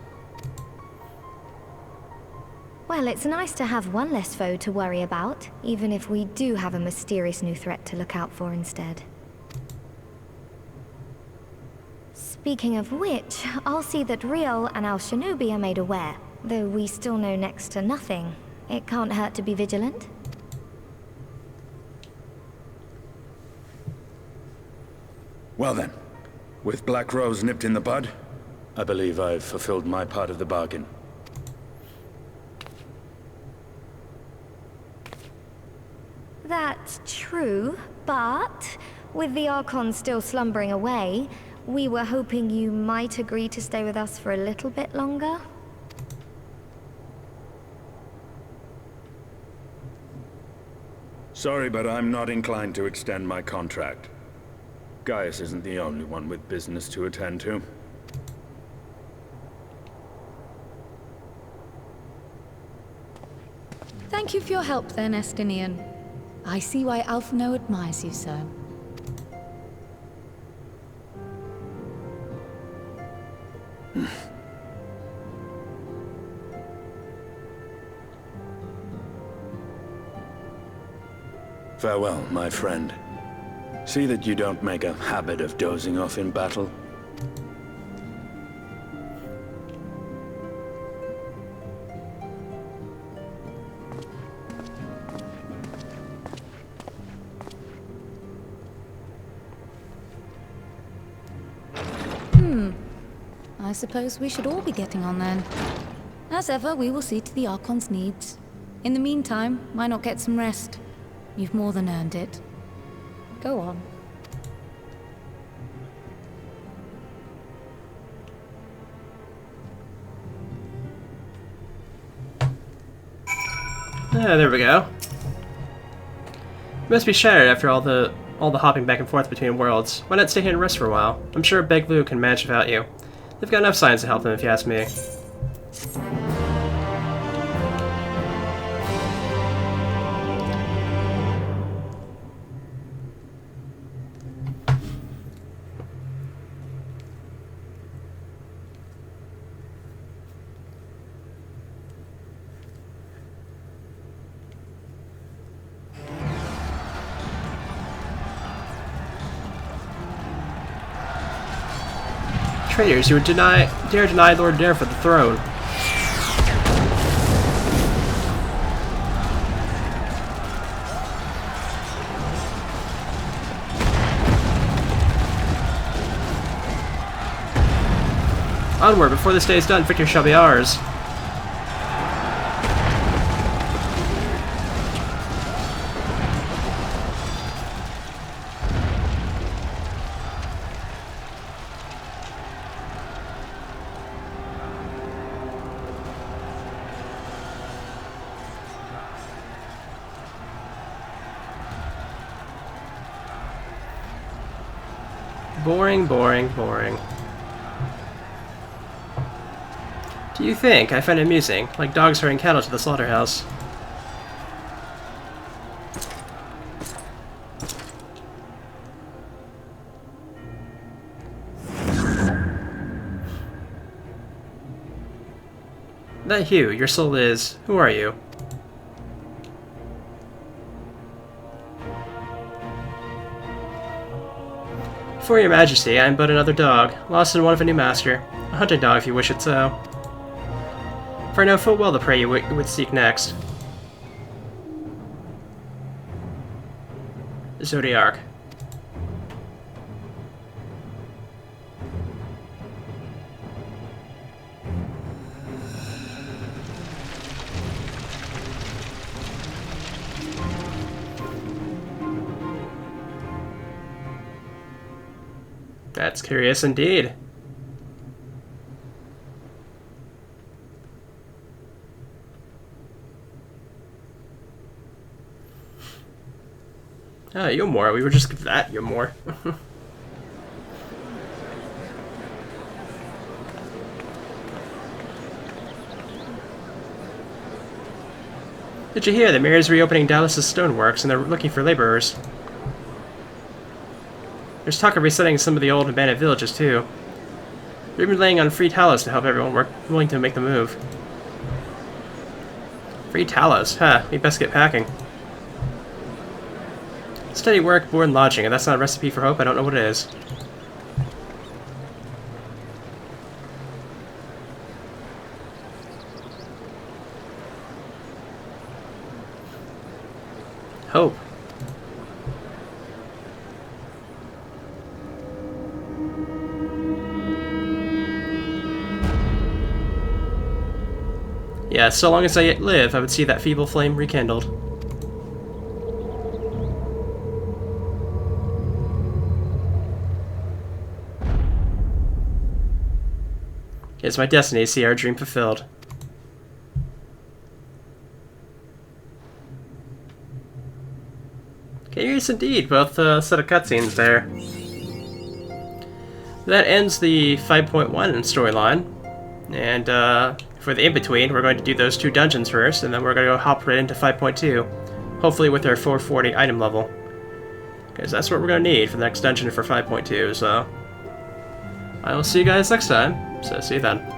Well, it's nice to have one less foe to worry about, even if we do have a mysterious new threat to look out for instead. Speaking of which, I'll see that Riol and Al Shinobi are made aware. Though we still know next to nothing, it can't hurt to be vigilant. Well then, with Black Rose nipped in the bud, I believe I've fulfilled my part of the bargain. That's true, but with the Archon still slumbering away, we were hoping you might agree to stay with us for a little bit longer. Sorry, but I'm not inclined to extend my contract. Gaius isn't the only one with business to attend to. Thank you for your help then, Estinian. I see why Alphino admires you so. Farewell, my friend. See that you don't make a habit of dozing off in battle. I suppose we should all be getting on then. As ever, we will see to the Archon's needs. In the meantime, why not get some rest? You've more than earned it. Go on. There we go. You must be shattered after all the hopping back and forth between worlds. Why not stay here and rest for a while? I'm sure Beg Lu can manage without you. They've got enough science to help them, if you ask me. Traitors, you would dare deny Lord Dare for the throne. Onward, before this day is done, victory shall be ours. Boring, boring, boring. Do you think I find it amusing, like dogs herding cattle to the slaughterhouse? That Hugh, your soul is... Who are you? For your majesty, I am but another dog, lost in want of a new master. A hunting dog, if you wish it so. For I know full well the prey you would seek next. Zodiac. That's curious indeed. Ah, Eulmore. We were just that Eulmore. Did you hear? The mayor's reopening Dallas's stoneworks, and they're looking for laborers. There's talk of resetting some of the old abandoned villages, too. They've been laying on free tallows to help everyone willing to make the move. Free tallows? Huh, we best get packing. Steady work, board, and lodging. If that's not a recipe for hope, I don't know what it is. Hope. Yeah, so long as I live, I would see that feeble flame rekindled. It's my destiny to see our dream fulfilled. Okay, yes indeed, both set of cutscenes there. That ends the 5.1 storyline, and for the in-between, we're going to do those 2 dungeons first, and then we're going to go hop right into 5.2, hopefully with our 440 item level. Because that's what we're going to need for the next dungeon for 5.2, so... I will see you guys next time, so see you then.